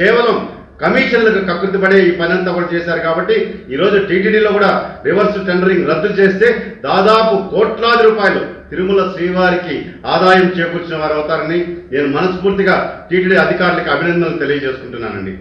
కేవలం కమిషన్లకు కక్కుర్తి పడే ఈ పని అంతా కూడా చేశారు కాబట్టి ఈరోజు టీటీడీలో కూడా రివర్స్ టెండరింగ్ రద్దు చేస్తే దాదాపు కోట్లాది రూపాయలు తిరుమల శ్రీవారికి ఆదాయం చేకూర్చిన వారు అవుతారని నేను మనస్ఫూర్తిగా టీటీడీ అధికారులకు అభినందనలు తెలియజేసుకుంటున్నానండి.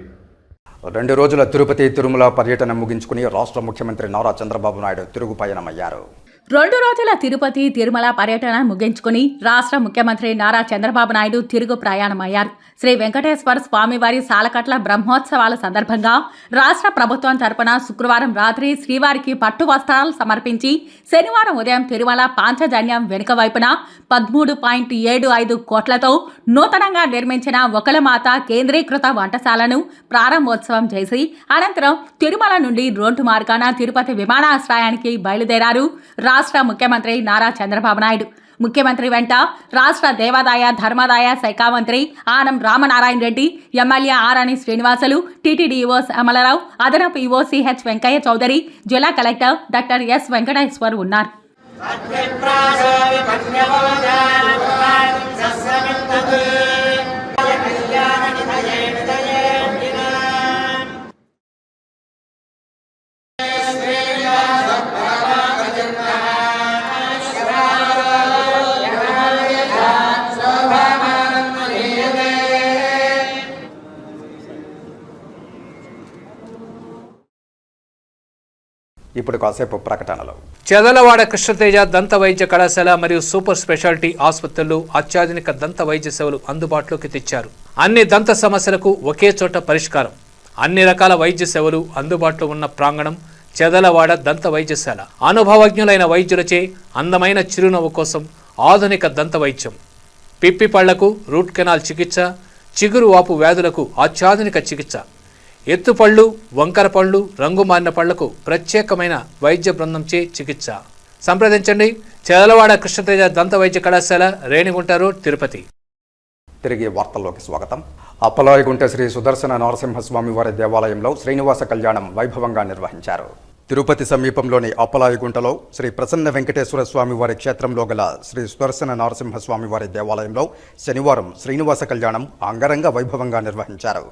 2 రోజుల తిరుపతి తిరుమల పర్యటన ముగించుకుని రాష్ట్ర ముఖ్యమంత్రి నారా చంద్రబాబు నాయుడు తిరుగు పయనమయ్యారు. 2 రోజుల తిరుపతి తిరుమల పర్యటన ముగించుకుని రాష్ట్ర ముఖ్యమంత్రి నారా చంద్రబాబు నాయుడు తిరుగు ప్రయాణమయ్యారు. శ్రీ వెంకటేశ్వర స్వామివారి సాలకట్ల బ్రహ్మోత్సవాల సందర్భంగా రాష్ట్ర ప్రభుత్వం తరపున శుక్రవారం రాత్రి శ్రీవారికి పట్టు వస్త్రాలు సమర్పించి శనివారం ఉదయం తిరుమల పాంచజన్యం వెనుక వైపున 13.75 కోట్లతో నూతనంగా నిర్మించిన ఒకలమాత కేంద్రీకృత వంటశాలను ప్రారంభోత్సవం చేసి అనంతరం తిరుమల నుండి రోడ్డు మార్గాన తిరుపతి విమానాశ్రయానికి బయలుదేరారు రాష్ట్ర ముఖ్యమంత్రి నారా చంద్రబాబు నాయుడు. ముఖ్యమంత్రి వెంట రాష్ట్ర దేవాదాయ ధర్మాదాయ శాఖ మంత్రి Anam Ramanarayana Reddy, MLA Arani Srinivasulu, TTD EO Amalarao, అదనపు ఈవో సిహెచ్ వెంకయ్య చౌదరి, జిల్లా కలెక్టర్ డాక్టర్ ఎస్ వెంకటేశ్వర్ ఉన్నారు. ఇప్పుడు కాసేపు ప్రకటనలు. చెదలవాడ కృష్ణతేజ దంత వైద్య కళాశాల మరియు సూపర్ స్పెషాలిటీ ఆసుపత్రులు అత్యాధునిక దంత వైద్య సేవలు అందుబాటులోకి తెచ్చారు. అన్ని దంత సమస్యలకు ఒకే చోట పరిష్కారం. అన్ని రకాల వైద్య సేవలు అందుబాటులో ఉన్న ప్రాంగణం చెదలవాడ దంత వైద్యశాల. అనుభవజ్ఞులైన వైద్యులచే అందమైన చిరునవ్వు కోసం ఆధునిక దంత వైద్యం, పిప్పి పళ్లకు రూట్ కెనాల్ చికిత్స, చిగురు వాపు వ్యాధులకు అత్యాధునిక చికిత్స, ఎత్తుపళ్ళు, వంకర పళ్ళు, రంగు మారిన పళ్లకు ప్రత్యేకమైన వైద్య బృందంచే చికిత్స. సంప్రదించండి చెదలవాడ కృష్ణతేజ దంత వైద్య కళాశాల, రేణిగుంట రోడ్, తిరుపతి. తిరిగి వార్తల్లోకి స్వాగతం. అప్పలాయగుంట శ్రీ సుదర్శన నరసింహస్వామి వారి దేవాలయంలో శ్రీనివాస కళ్యాణం వైభవంగా నిర్వహించారు. తిరుపతి సమీపంలోని అప్పలాయగుంటలో శ్రీ ప్రసన్న వెంకటేశ్వర స్వామి వారి క్షేత్రంలో గల శ్రీ సుదర్శన నరసింహస్వామి వారి దేవాలయంలో శనివారం శ్రీనివాస కళ్యాణం అంగరంగ వైభవంగా నిర్వహించారు.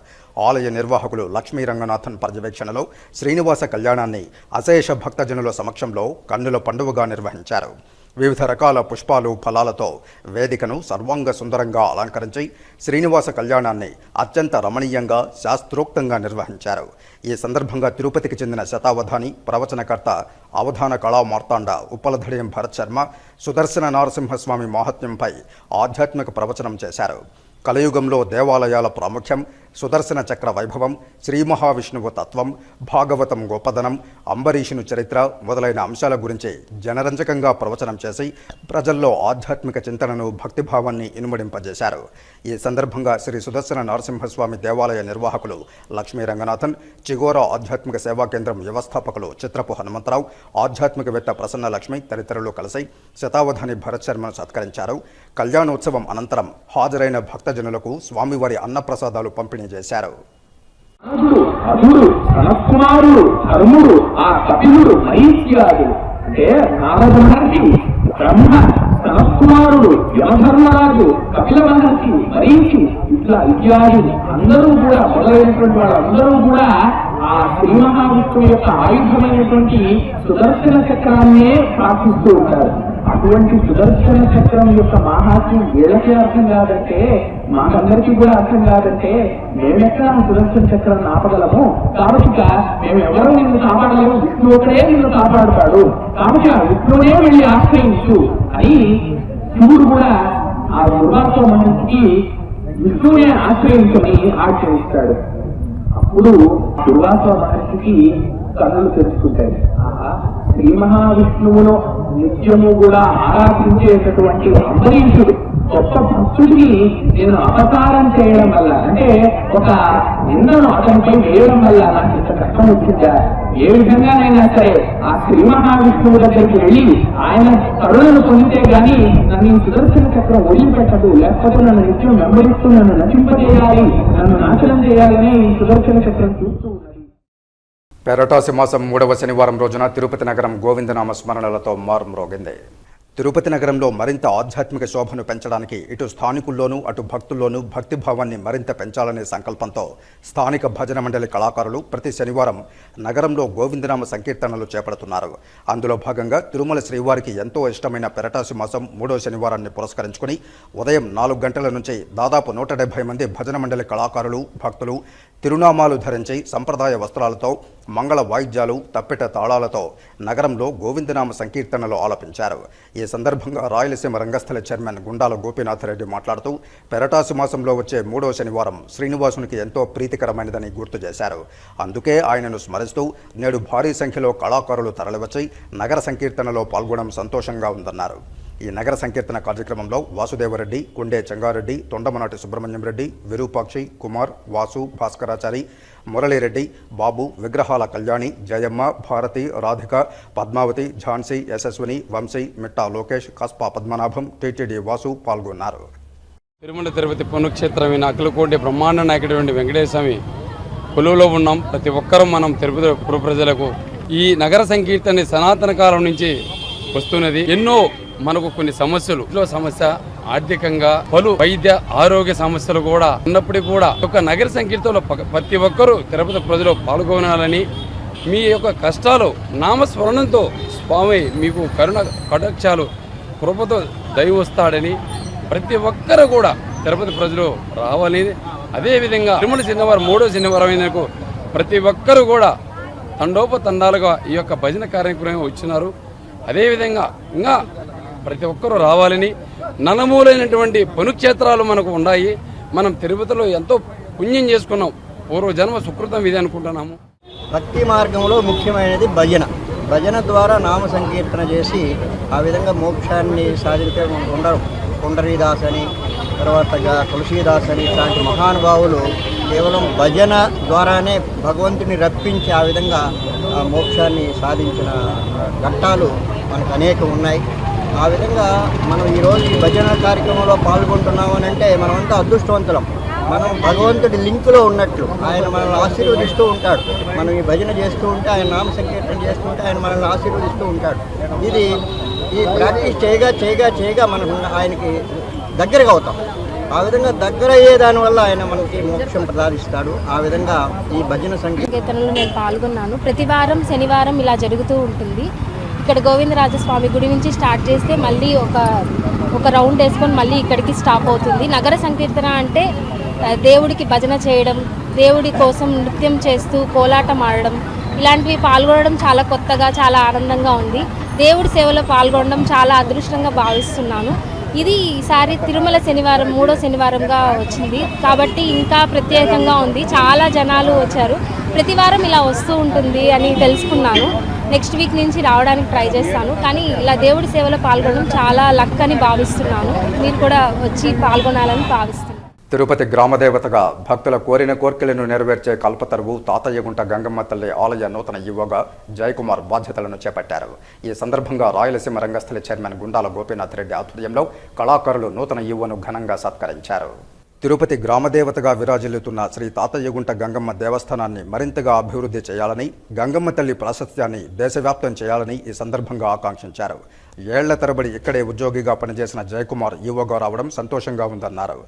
ఆలయ నిర్వాహకులు లక్ష్మీ రంగనాథన్ పర్యవేక్షణలో శ్రీనివాస కళ్యాణాన్ని అశేష భక్తజనుల సమక్షంలో కన్నుల పండువగా నిర్వహించారు. వివిధ రకాల పుష్పాలు ఫలాలతో వేదికను సర్వాంగ సుందరంగా అలంకరించి శ్రీనివాస కళ్యాణాన్ని అత్యంత రమణీయంగా శాస్త్రోక్తంగా నిర్వహించారు. ఈ సందర్భంగా తిరుపతికి చెందిన శతావధాని ప్రవచనకర్త అవధాన కళా మార్తాండ ఉప్పలధడియం భరత్ శర్మ సుదర్శన నరసింహస్వామి మాహాత్మ్యంపై ఆధ్యాత్మిక ప్రవచనం చేశారు. కలియుగంలో దేవాలయాల ప్రాముఖ్యం, సుదర్శన చక్ర వైభవం, శ్రీ మహావిష్ణువు తత్వం, భాగవతం గొప్పదనం, అంబరీషుని చరిత్ర మొదలైన అంశాల గురించి జనరంజకంగా ప్రవచనం చేసి ప్రజల్లో ఆధ్యాత్మిక చింతనను, భక్తిభావాన్ని ఇనుమడింపజేశారు. ఈ సందర్భంగా శ్రీ సుదర్శన నరసింహస్వామి దేవాలయ నిర్వాహకులు లక్ష్మీ రంగనాథన్, చిగోరా ఆధ్యాత్మిక సేవా కేంద్రం వ్యవస్థాపకులు చిత్రపు హనుమంతరావు, ఆధ్యాత్మికవేత్త ప్రసన్న లక్ష్మి తదితరులు కలిసి శతావధాని భరత్ శర్మను సత్కరించారు. కళ్యాణోత్సవం అనంతరం హాజరైన భక్తజనులకు స్వామివారి అన్నప్రసాదాలు పంపిణీ చేశారు. అధుడు సనత్కుమారుడు ధర్ముడు ఆ కపిలుడు మరీచ్యాదుడు అంటే నారద మహర్షి, బ్రహ్మ, సనత్కుమారుడు, యమధర్మరాజు, కపిల మహర్షి, మరీచి ఇట్లా ఇత్యాదులు అందరూ కూడా మొదలైనటువంటి వాళ్ళందరూ కూడా ఆ శ్రీ మహావిష్ణువు యొక్క ఆయుధమైనటువంటి సుదర్శన చక్రాన్నే ప్రార్థిస్తూ ఉంటారు. అటువంటి సుదర్శన చక్రం యొక్క మహాత్మ్యం వీళ్ళకే అర్థం కాదంటే, మాకందరికీ కూడా అర్థం కాదంటే మేమెక్కడ సుదర్శన చక్రం ఆపగలము? కాబట్టి మేము ఎవరూ నిన్ను కాపాడలేము, విష్ణువు ఒకడే నిన్ను కాపాడుతాడు, కాబట్టి ఆ విష్ణువునే వెళ్ళి ఆశ్రయించు అని శివుడు కూడా ఆ దుర్వాసో మహర్షికి విష్ణువునే ఆశ్రయించని ఆశ్రయిస్తాడు. అప్పుడు దుర్వాసో మహర్షికి కన్నులు తెరుచుకుంటాయి. ఆహా, శ్రీ మహావిష్ణువును నిత్యము కూడా ఆరాధించేటటువంటి అంబరీషుడు గొప్ప భక్తుడికి నేను అపకారం చేయడం వల్ల, అంటే ఒక నిందను అతనిపై వేయడం వల్ల నాకు ఇంత కష్టం వచ్చిందా? ఏ విధంగానైనా సరే ఆ శ్రీ మహావిష్ణువు దగ్గరికి వెళ్ళి ఆయన కరుణను పొందితే గాని నన్ను సుదర్శన చక్రం వదిలిపెట్టదు, లేకపోతే నన్ను నిత్యం వెంబడిస్తూ నన్ను నశింపజేయాలి, నన్ను నాశనం చేయాలని ఈ సుదర్శన చక్రం చూస్తూ ఉన్నది. పెరటాసి మాసం 3వ శనివారం రోజున తిరుపతి నగరం గోవిందనామ స్మరణలతో మారుమ్రోగింది. తిరుపతి నగరంలో మరింత ఆధ్యాత్మిక శోభను పెంచడానికి ఇటు స్థానికుల్లోనూ అటు భక్తుల్లోనూ భక్తిభావాన్ని మరింత పెంచాలనే సంకల్పంతో స్థానిక భజన మండలి కళాకారులు ప్రతి శనివారం నగరంలో గోవిందనామ సంకీర్తనలు చేపడుతున్నారు. అందులో భాగంగా తిరుమల శ్రీవారికి ఎంతో ఇష్టమైన పెరటాసి మాసం 3వ శనివారాన్ని పురస్కరించుకుని ఉదయం 4 గంటల నుంచి దాదాపు 170 మంది భజన మండలి కళాకారులు, భక్తులు తిరునామాలు ధరించి సంప్రదాయ వస్త్రాలతో, మంగళ వాయిద్యాలు, తప్పెట తాళాలతో నగరంలో గోవిందనామ సంకీర్తనలు ఆలపించారు. ఈ సందర్భంగా రాయలసీమ రంగస్థల చైర్మన్ గుండాల గోపీనాథరెడ్డి మాట్లాడుతూ పెరటాసి మాసంలో వచ్చే 3వ శనివారం శ్రీనివాసునికి ఎంతో ప్రీతికరమైనదని గుర్తు చేశారు. అందుకే ఆయనను స్మరిస్తూ నేడు భారీ సంఖ్యలో కళాకారులు తరలివచ్చి నగర సంకీర్తనలో పాల్గొనడం సంతోషంగా ఉందన్నారు. ఈ నగర సంకీర్తన కార్యక్రమంలో వాసుదేవరెడ్డి, కొండే చెంగారెడ్డి, తొండమనాటి సుబ్రహ్మణ్యం రెడ్డి, విరూపాక్షి, కుమార్, వాసు, భాస్కరాచారి, మురళీరెడ్డి, బాబు, విగ్రహాల కళ్యాణి, జయమ్మ, భారతి, రాధిక, పద్మావతి, ఝాన్సీ, యశస్విని, వంశీ, మిట్టా లోకేష్, కస్పా పద్మనాభం, టీటీడీ వాసు పాల్గొన్నారు. తిరుమల తిరుపతి పుణ్యక్షేత్రమైన అఖిలకోటి బ్రహ్మాండ నాయకుడు వెంకటేశ్వర స్వామి కొలువులో ఉన్నాం. ప్రతి ఒక్కరూ మనం తిరుపతి పుర ప్రజలకు ఈ నగర సంకీర్తన సనాతన కాలం నుంచి వస్తున్నది. ఎన్నో మనకు కొన్ని సమస్యలు, సమస్య ఆర్థికంగా పలు వైద్య ఆరోగ్య సమస్యలు కూడా ఉన్నప్పటికీ కూడా ఒక నగర సంకీర్తనలో ప్రతి ఒక్కరూ తిరుపతి ప్రజలు పాల్గొనాలని, మీ యొక్క కష్టాలు నామస్మరణంతో స్వామి మీకు కరుణ కటాక్షాలు కృపతో దయవస్తాడని ప్రతి ఒక్కరు కూడా తిరుపతి ప్రజలు రావాలని, అదేవిధంగా తిరుమల శనివారం 3వ శనివారం ప్రతి ఒక్కరు కూడా తండోపతండాలుగా ఈ యొక్క భజన కార్యక్రమం వచ్చినారు. అదేవిధంగా ఇంకా ప్రతి ఒక్కరూ రావాలని, నలమూలైనటువంటి పుణ్యక్షేత్రాలు మనకు ఉన్నాయి. మనం తిరుపతిలో ఎంతో పుణ్యం చేసుకున్నాం, పూర్వజన్మ సుకృతం ఇది అనుకుంటున్నాము. భక్తి మార్గంలో ముఖ్యమైనది భజన. భజన ద్వారా నామ సంకీర్తన చేసి ఆ విధంగా మోక్షాన్ని సాధించే ఉండరు. పుండరీదాస్ అని, తర్వాత తులసీదాస్ అని ఇట్లాంటి మహానుభావులు కేవలం భజన ద్వారానే భగవంతుని రప్పించి ఆ విధంగా మోక్షాన్ని సాధించిన ఘట్టాలు మనకు అనేకం ఉన్నాయి. ఆ విధంగా మనం ఈరోజు ఈ భజన కార్యక్రమంలో పాల్గొంటున్నామని అంటే మనమంతా అదృష్టవంతులం. మనం భగవంతుడి లింకులో ఉన్నట్లు ఆయన మనల్ని ఆశీర్వదిస్తూ ఉంటాడు. మనం ఈ భజన చేస్తూ ఉంటే, ఆయన నామ సంకీర్తన చేస్తూ ఉంటే ఆయన మనల్ని ఆశీర్వదిస్తూ ఉంటాడు. ఈ ప్రాక్టీస్ చేయగా మనం ఆయనకి దగ్గరగా అవుతాం. ఆ విధంగా దగ్గర అయ్యే దానివల్ల ఆయన మనకి మోక్షం ప్రసాదిస్తాడు. ఆ విధంగా ఈ భజన సంకీర్తనలో నేను పాల్గొన్నాను. ప్రతి వారం శనివారం ఇలా జరుగుతూ ఉంటుంది. ఇక్కడ గోవిందరాజస్వామి గుడి నుంచి స్టార్ట్ చేస్తే మళ్ళీ ఒక రౌండ్ వేసుకొని మళ్ళీ ఇక్కడికి స్టాప్ అవుతుంది. నగర సంకీర్తన అంటే దేవుడికి భజన చేయడం, దేవుడి కోసం నృత్యం చేస్తూ కోలాటం ఆడడం, ఇలాంటివి పాల్గొనడం చాలా కొత్తగా, చాలా ఆనందంగా ఉంది. దేవుడి సేవలో పాల్గొనడం చాలా అదృష్టంగా భావిస్తున్నాను. ఇది ఈసారి తిరుమల శనివారం 3వ శనివారంగా వచ్చింది కాబట్టి ఇంకా ప్రత్యేకంగా ఉంది. చాలా జనాలు వచ్చారు. ప్రతి వారం ఇలా వస్తూ ఉంటుంది అని తెలుసుకున్నాను. నెక్స్ట్ వీక్ నుంచి రావడానికి ట్రై చేస్తాను. కానీ ఇలా దేవుడి సేవలో పాల్గొనడం చాలా లక్ అని భావిస్తున్నాను. మీరు కూడా వచ్చి పాల్గొనాలని భావిస్తున్నాను. తిరుపతి గ్రామదేవతగా భక్తుల కోరిన కోర్కెలను నెరవేర్చే కల్పతరువు తాతయ్యగుంట గంగమ్మ తల్లి ఆలయ నూతన ఈవోగా జయకుమార్ బాధ్యతలను చేపట్టారు. ఈ సందర్భంగా రాయలసీమ రంగస్థలి చైర్మన్ గుండాల గోపీనాథ్ రెడ్డి ఆధ్వర్యంలో కళాకారులు నూతన ఈవోను ఘనంగా సత్కరించారు. తిరుపతి గ్రామదేవతగా విరాజిల్లుతున్న శ్రీ తాతయ్యగుంట గంగమ్మ దేవస్థానాన్ని మరింతగా అభివృద్ధి చేయాలని, గంగమ్మ తల్లి ప్రాశస్త్యాన్ని దేశవ్యాప్తం చేయాలని ఈ సందర్భంగా ఆకాంక్షించారు. ఏళ్ల తరబడి ఇక్కడే ఉద్యోగిగా పనిచేసిన జయకుమార్ ఈవోగా రావడం సంతోషంగా ఉందన్నారు.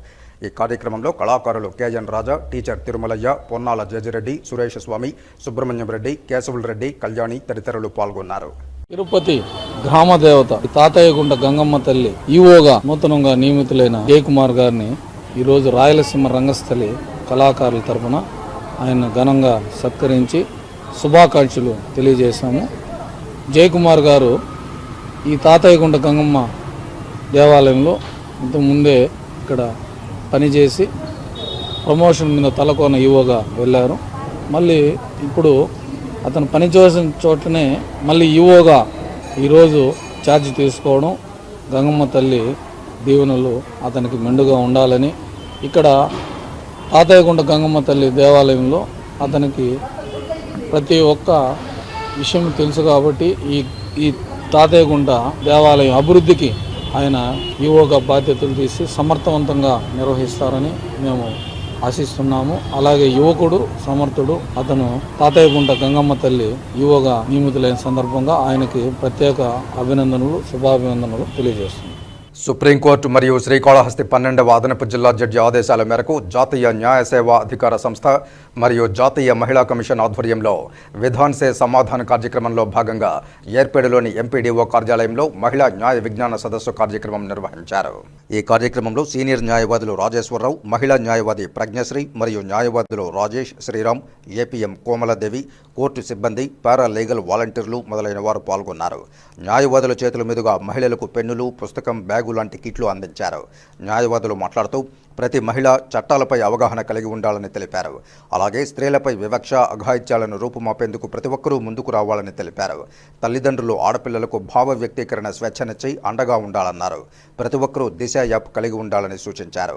ఈ కార్యక్రమంలో కళాకారులు కేఎన్ రాజా, టీచర్ తిరుమలయ్య, పొన్నాల జేజిరెడ్డి, సురేష్ స్వామి, సుబ్రహ్మణ్యం రెడ్డి, కేశవుల రెడ్డి, కళ్యాణి తదితరులు పాల్గొన్నారు. తిరుపతి గ్రామదేవత తాతయ్యగుంట గంగమ్మ తల్లి ఈవోగా నూతనంగా నియమితులైన జయకుమార్ గారిని ఈరోజు రాయలసీమ రంగస్థలి కళాకారుల తరఫున ఆయన ఘనంగా సత్కరించి శుభాకాంక్షలు తెలియజేశాము. జయకుమార్ గారు ఈ తాతయ్యగుంట గంగమ్మ దేవాలయంలో ఇంతకుముందే ఇక్కడ పనిచేసి ప్రమోషన్ మీద తలకోన ఈవోగా వెళ్ళారు. మళ్ళీ ఇప్పుడు అతను పనిచేసిన చోటనే మళ్ళీ ఈవోగా ఈరోజు ఛార్జ్ తీసుకోవడం, గంగమ్మ తల్లి దీవెనలు అతనికి మెండుగా ఉండాలని, ఇక్కడ తాతయ్యగుంట గంగమ్మ తల్లి దేవాలయంలో అతనికి ప్రతి ఒక్క విషయం తెలుసు కాబట్టి ఈ తాతయ్యగుంట దేవాలయం అభివృద్ధికి ఆయన ఈవోగా బాధ్యతలు తీసి సమర్థవంతంగా నిర్వహిస్తారని మేము ఆశిస్తున్నాము. అలాగే యువకుడు సమర్థుడు అతను తాతయ్యగుంట గంగమ్మ తల్లి ఈవోగా నియమితులైన సందర్భంగా ఆయనకి ప్రత్యేక అభినందనలు, శుభాభినందనలు తెలియజేస్తున్నాం. సుప్రీంకోర్టు మరియు శ్రీకాళహస్తి 12వ అదనపు జిల్లా జడ్జి ఆదేశాల మేరకు జాతీయ న్యాయ సేవా అధికార సంస్థ మరియు జాతీయ మహిళా కమిషన్ ఆధ్వర్యంలో విధాన్ సే సమాధాన కార్యక్రమంలో భాగంగా ఏర్పేడులోని ఎంపీడీఓ కార్యాలయంలో మహిళా న్యాయ విజ్ఞాన సదస్సు కార్యక్రమం నిర్వహించారు. ఈ కార్యక్రమంలో సీనియర్ న్యాయవాదులు రాజేశ్వరరావు, మహిళా న్యాయవాది ప్రజ్ఞశ్రీ మరియు న్యాయవాదులు రాజేష్, శ్రీరామ్, ఏపీఎం కోమలదేవి, కోర్టు సిబ్బంది, పారా లీగల్ వాలంటీర్లు మొదలైన వారు పాల్గొన్నారు. న్యాయవాదుల చేతుల మీదుగా మహిళలకు పెన్నులు, పుస్తకం, బ్యాగు లాంటి కిట్లు అందించారు. న్యాయవాదులు మాట్లాడుతూ ప్రతి మహిళ చట్టాలపై అవగాహన కలిగి ఉండాలని తెలిపారు. అలాగే స్త్రీలపై వివక్ష, అఘాయిత్యాలను రూపుమాపేందుకు ప్రతి ఒక్కరూ ముందుకు రావాలని తెలిపారు. తల్లిదండ్రులు ఆడపిల్లలకు భావ వ్యక్తీకరణ స్వేచ్ఛనిచ్చి అండగా ఉండాలన్నారు. ప్రతి ఒక్కరూ దిశ యాప్ కలిగి ఉండాలని సూచించారు.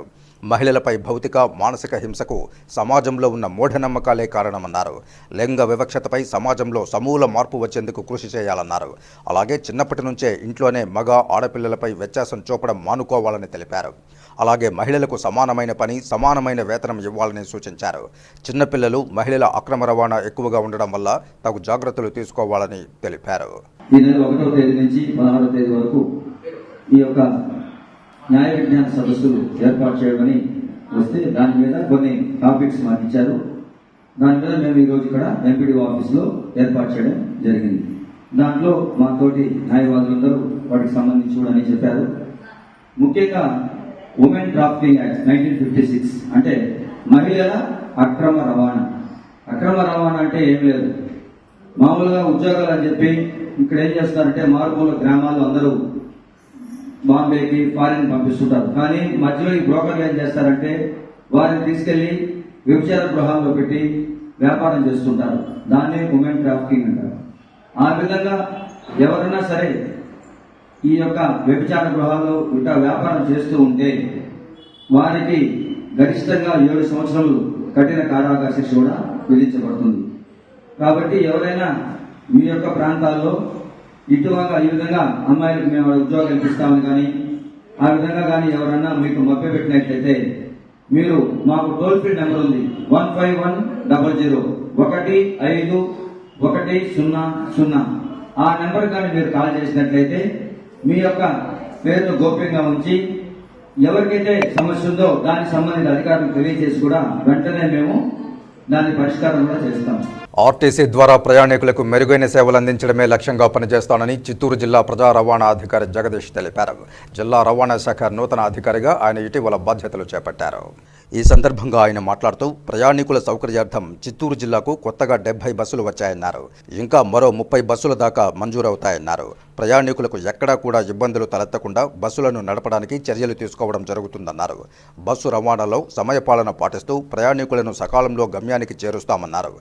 మహిళలపై భౌతిక, మానసిక హింసకు సమాజంలో ఉన్న మూఢనమ్మకాలే కారణమన్నారు. లింగ వివక్షతపై సమాజంలో సమూల మార్పు వచ్చేందుకు కృషి చేయాలన్నారు. అలాగే చిన్నప్పటి నుంచే ఇంట్లోనే మగ, ఆడపిల్లలపై వ్యత్యాసం చూపడం మానుకోవాలని తెలిపారు. అలాగే మహిళలకు సమానమైన పని, సమానమైన వేతనం ఇవ్వాలని సూచించారు. చిన్నపిల్లలు, మహిళల అక్రమ రవాణా ఎక్కువగా ఉండడం వల్ల తగు జాగ్రత్తలు తీసుకోవాలని తెలిపారు. ఈ నెల 1వ తేదీ నుంచి 16వ తేదీ వరకు ఈ యొక్క న్యాయ విజ్ఞాన సదస్సులు ఏర్పాటు చేయమని వస్తే దాని మీద కొన్ని టాపిక్స్ మాకు ఇచ్చారు. దాని మీద మేము ఈరోజు ఇక్కడ ఎంపీడీఓ ఆఫీస్లో ఏర్పాటు చేయడం జరిగింది. దాంట్లో మా తోటి న్యాయవాదులందరూ వాటికి సంబంధించి కూడా అని చెప్పారు. ముఖ్యంగా ఉమెన్ ట్రాఫికింగ్ యాక్ట్ 1956 అంటే మహిళల అక్రమ రవాణా. అక్రమ రవాణా అంటే ఏం లేదు, మామూలుగా ఉద్యోగాలు అని చెప్పి ఇక్కడ ఏం చేస్తారంటే మారుమూల గ్రామాల్లో అందరూ బాంబేకి, ఫారిన్ పంపిస్తుంటారు. కానీ మధ్యలో ఈ బ్రోకర్లు ఏం చేస్తారంటే వారిని తీసుకెళ్లి వ్యభిచార గృహాల్లో పెట్టి వ్యాపారం చేస్తుంటారు. దాన్ని ఉమెన్ ట్రాఫికింగ్ అంటారు. ఆ విధంగా ఎవరైనా సరే ఈ యొక్క వ్యభిచార గృహాల్లో ఇంకా వ్యాపారం చేస్తూ ఉంటే వారికి గరిష్టంగా 7 సంవత్సరాలు కఠిన కారాగార శిక్ష కూడా విధించబడుతుంది. కాబట్టి ఎవరైనా మీ యొక్క ప్రాంతాల్లో ఈ విధంగా అమ్మాయిలకు మేము ఉద్యోగాలు ఇస్తామని కానీ ఆ విధంగా కానీ ఎవరన్నా మీకు మభ్యపెట్టినట్లయితే మీరు మాకు టోల్ ఫ్రీ నెంబర్ ఉంది 15100 151000. ఆ నెంబర్ కానీ మీరు కాల్ చేసినట్లయితే మీ యొక్క పేరును గోప్యంగా ఉంచి ఎవరికైతే సమస్య ఉందో దానికి సంబంధించిన అధికారులకు తెలియజేసి కూడా వెంటనే మేము దాని పరిష్కారం కూడా చేస్తాం. ఆర్టీసీ ద్వారా ప్రయాణికులకు మెరుగైన సేవలు అందించడమే లక్ష్యంగా పనిచేస్తానని చిత్తూరు జిల్లా ప్రజా రవాణా అధికారి జగదీష్ తెలిపారు. జిల్లా రవాణా శాఖ నూతన అధికారిగా ఆయన ఇటీవల బాధ్యతలు చేపట్టారు. ఈ సందర్భంగా ఆయన మాట్లాడుతూ ప్రయాణికుల సౌకర్యార్థం చిత్తూరు జిల్లాకు కొత్తగా 70 బస్సులు వచ్చాయన్నారు. ఇంకా మరో 30 బస్సుల దాకా మంజూరవుతాయన్నారు. ప్రయాణికులకు ఎక్కడా కూడా ఇబ్బందులు తలెత్తకుండా బస్సులను నడపడానికి చర్యలు తీసుకోవడం జరుగుతుందన్నారు. బస్సు రవాణాలో సమయపాలన పాటిస్తూ ప్రయాణికులను సకాలంలో గమ్యానికి చేరుస్తామన్నారు.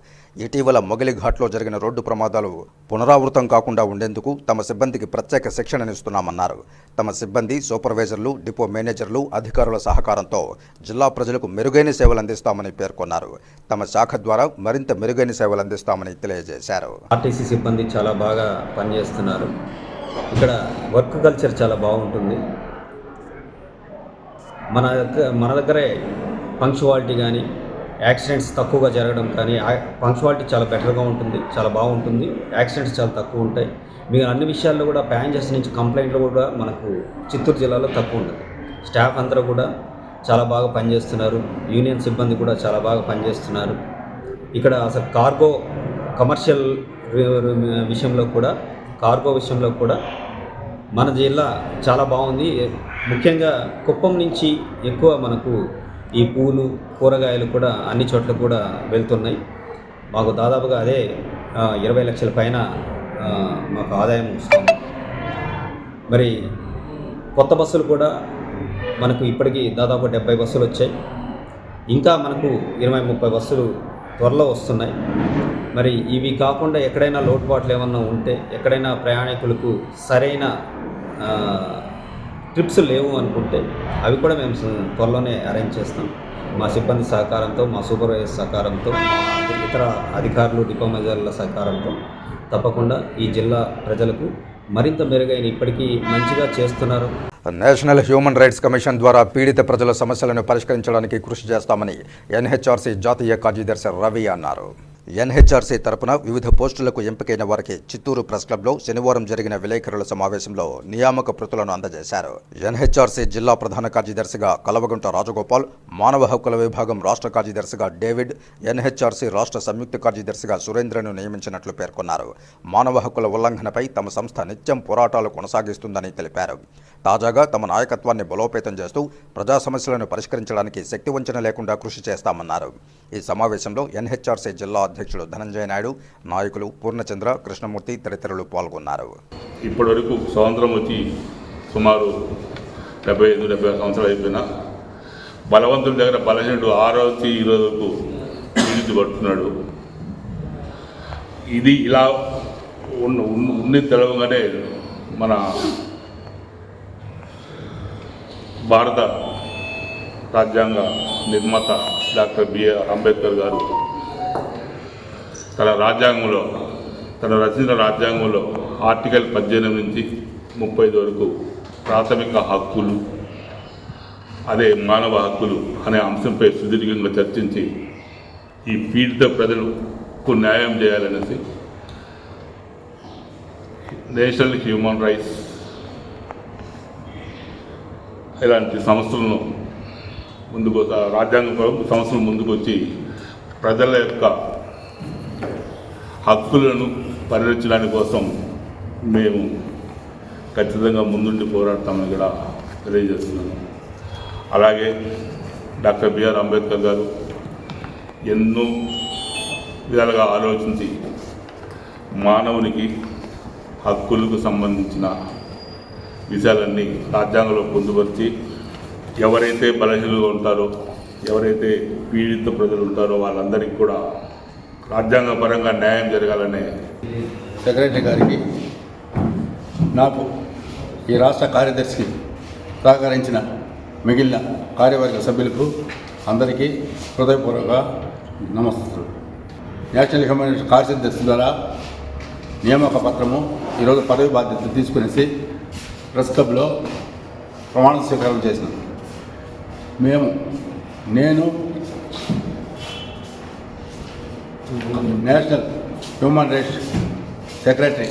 ఇటీవల మొగలిఘాట్లో జరిగిన రోడ్డు ప్రమాదాలు పునరావృతం కాకుండా ఉండేందుకు తమ సిబ్బందికి ప్రత్యేక శిక్షణనిస్తున్నామన్నారు. తమ సిబ్బంది, సూపర్వైజర్లు, డిపో మేనేజర్లు, అధికారుల సహకారంతో జిల్లా ప్రజలకు మెరుగైన సేవలు అందిస్తామని పేర్కొన్నారు. తమ శాఖ ద్వారా మరింత మెరుగైన సేవలు అందిస్తామని తెలియజేశారు. ఆర్టీసీ సిబ్బంది చాలా బాగా పనిచేస్తున్నారు. ఇక్కడ వర్క్ కల్చర్ చాలా బాగుంటుంది. మన దగ్గరే పంక్చువాలిటీ కానీ, యాక్సిడెంట్స్ తక్కువగా జరగడం కానీ, పంక్చువాలిటీ చాలా బెటర్గా ఉంటుంది, చాలా బాగుంటుంది. యాక్సిడెంట్స్ చాలా తక్కువ ఉంటాయి. మీరు అన్ని విషయాల్లో కూడా ప్యాసింజర్స్ నుంచి కంప్లైంట్లు కూడా మనకు చిత్తూరు జిల్లాలో తక్కువ ఉంటుంది. స్టాఫ్ అందరూ కూడా చాలా బాగా పనిచేస్తున్నారు. యూనియన్ సిబ్బంది కూడా చాలా బాగా పనిచేస్తున్నారు. ఇక్కడ అసలు కార్గో కమర్షియల్ విషయంలో కూడా మన జిల్లా చాలా బాగుంది. ముఖ్యంగా కుప్పం నుంచి ఎక్కువ మనకు ఈ పూలు, కూరగాయలు కూడా అన్ని చోట్ల కూడా వెళ్తున్నాయి. మాకు దాదాపుగా అదే 20 లక్షల పైన మాకు ఆదాయం వస్తుంది. మరి కొత్త బస్సులు కూడా మనకు ఇప్పటికీ దాదాపు 70 బస్సులు వచ్చాయి. ఇంకా మనకు 20-30 బస్సులు త్వరలో వస్తున్నాయి. మరి ఇవి కాకుండా ఎక్కడైనా లోటుపాట్లు ఏమన్నా ఉంటే, ఎక్కడైనా ప్రయాణికులకు సరైన ట్రిప్స్ లేవు అనుకుంటే అవి కూడా మేము త్వరలోనే అరేంజ్ చేస్తాం. మా సిబ్బంది సహకారంతో, మా సూపర్వైజర్ సహకారంతో, ఇతర అధికారులు, డిపో మేనేజర్ల సహకారంతో తప్పకుండా ఈ జిల్లా ప్రజలకు మరింత మెరుగైన ఇప్పటికీ మంచిగా చేస్తున్నారు. నేషనల్ హ్యూమన్ రైట్స్ కమిషన్ ద్వారా పీడిత ప్రజల సమస్యలను పరిష్కరించడానికి కృషి చేస్తామని ఎన్హెచ్ఆర్సీ జాతీయ కార్యదర్శి రవి అన్నారు. ఎన్హెచ్ఆర్సీ తరపున వివిధ పోస్టులకు ఎంపికైన వారికి చిత్తూరు ప్రెస్ క్లబ్లో శనివారం జరిగిన విలేకరుల సమావేశంలో నియామక ప్రతులను అందజేశారు. ఎన్హెచ్ఆర్సీ జిల్లా ప్రధాన కార్యదర్శిగా కలవగుంట రాజగోపాల్, మానవ హక్కుల విభాగం రాష్ట్ర కార్యదర్శిగా డేవిడ్, ఎన్హెచ్ఆర్సీ రాష్ట్ర సంయుక్త కార్యదర్శిగా సురేంద్రను నియమించినట్లు పేర్కొన్నారు. మానవ హక్కుల ఉల్లంఘనపై తమ సంస్థ నిత్యం పోరాటాలు కొనసాగిస్తుందని తెలిపారు. తాజాగా తమ నాయకత్వాన్ని బలోపేతం చేస్తూ ప్రజా సమస్యలను పరిష్కరించడానికి శక్తి వంచన లేకుండా కృషి చేస్తామన్నారు. ఈ సమావేశంలో ఎన్హెచ్ఆర్సీ జిల్లా అధ్యక్షుడు ధనంజయ నాయుడు, నాయకులు పూర్ణచంద్ర, కృష్ణమూర్తి తదితరులు పాల్గొన్నారు. ఇప్పటివరకు స్వాతంత్రం వచ్చి సుమారు 75-76 సంవత్సరాలు అయిపోయినా బలవంతుడి దగ్గర బలహీనుడు ఆ రోజు ఈ రోజుకు పడుతున్నాడు. ఇది ఇలా ఉండి తెలవగానే మన భారత రాజ్యాంగ నిర్మాత డాక్టర్ బిఆర్ అంబేద్కర్ గారు తన రచించిన రాజ్యాంగంలో ఆర్టికల్ 18 నుంచి 35 వరకు ప్రాథమిక హక్కులు, అదే మానవ హక్కులు అనే అంశంపై సుదీర్ఘంగా చర్చించి ఈ పీడిత ప్రజలకు న్యాయం చేయాలనేసి నేషనల్ హ్యూమన్ రైట్స్ ఇలాంటి సంస్థలను రాజ్యాంగ సంస్థలు ముందుకు వచ్చి ప్రజల యొక్క హక్కులను పరిరక్షించడానికి కోసం మేము ఖచ్చితంగా ముందుండి పోరాడతామని కూడా తెలియజేస్తున్నాను. అలాగే డాక్టర్ బిఆర్ అంబేద్కర్ గారు ఎన్నో విధాలుగా ఆలోచించి మానవునికి హక్కులకు సంబంధించిన విషయాలన్నీ రాజ్యాంగంలో పొందుపరిచి ఎవరైతే బలహీనులుగా ఉంటారో, ఎవరైతే పీడిత ప్రజలు ఉంటారో వాళ్ళందరికీ కూడా రాజ్యాంగపరంగా న్యాయం జరగాలనే సెక్రటరీ గారికి, నాకు ఈ రాష్ట్ర కార్యదర్శికి సహకరించిన మిగిలిన కార్యవర్గ సభ్యులకు అందరికీ హృదయపూర్వక నమస్కారం. నేషనల్ హ్యూమన్ రైట్స్ కార్యదర్శి ద్వారా నియామక పత్రము ఈరోజు పదవి బాధ్యతలు తీసుకునేసి ప్రెస్ క్లబ్లో ప్రమాణ స్వీకారం చేసినాం. నేను national human rights secretary,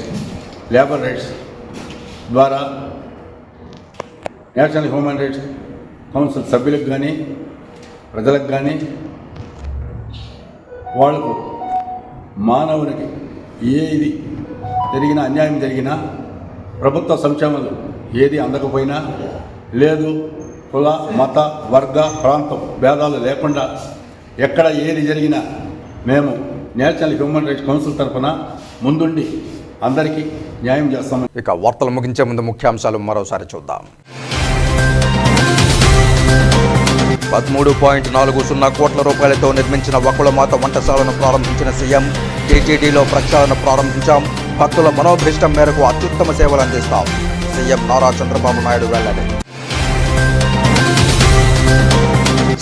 labour rights ద్వారా నేషనల్ హ్యూమన్ రైట్స్ కౌన్సిల్ సభ్యులకు కానీ, ప్రజలకు కానీ వాళ్లకు మానవునికి ఏది జరిగినా, అన్యాయం జరిగినా, ప్రభుత్వ సంక్షేమాలు ఏది అందకపోయినా, లేదు కుల మత వర్గ ప్రాంతం భేదాలు లేకుండా ఎక్కడ ఏది జరిగినా మేము నేషనల్ హ్యూమన్ రైట్స్ కౌన్సిల్ తరఫున ముందుండి అందరికీ న్యాయం చేస్తాము. ఇక వార్తలు ముగించే ముందు ముఖ్యాంశాలు మరోసారి చూద్దాం. 13.40 కోట్ల రూపాయలతో నిర్మించిన వకుళమాత వంటశాలను ప్రారంభించిన సీఎం. టీటీడీలో ప్రక్షాళన ప్రారంభించాం. భక్తుల మనోభీష్టం మేరకు అత్యుత్తమ సేవలు అందిస్తాం. సీఎం నారా చంద్రబాబు నాయుడు వెల్లడి.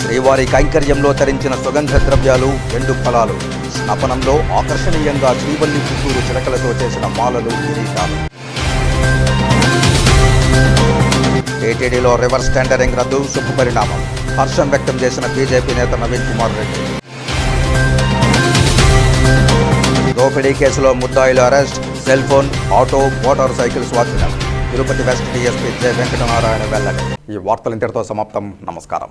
శ్రీవారి కైంకర్యంలో తరించిన సుగంధ ద్రవ్యాలు, ఎండు ఫలాలు. స్నపనంలో ఆకర్షణీయంగా శ్రీవల్లి పుత్తూరు చిలకలతో చేసిన మాలలు, కిరీటాలు. టీటీడీలో రివర్స్ టెండరింగ్ రద్దు, శుభ పరిణామం. హర్షం వ్యక్తం చేసిన బీజేపీ నేత నవీన్ కుమార్ రెడ్డి. దోపిడీ కేసులో ముద్దాయిలు arrest, cell phone, auto, motor cycle స్వాధీనం. Tirupati west DSP J Venkatanarayana వెల్లడి. ఈ వార్తలు ఇంతటితో సమాప్తం. నమస్కారం.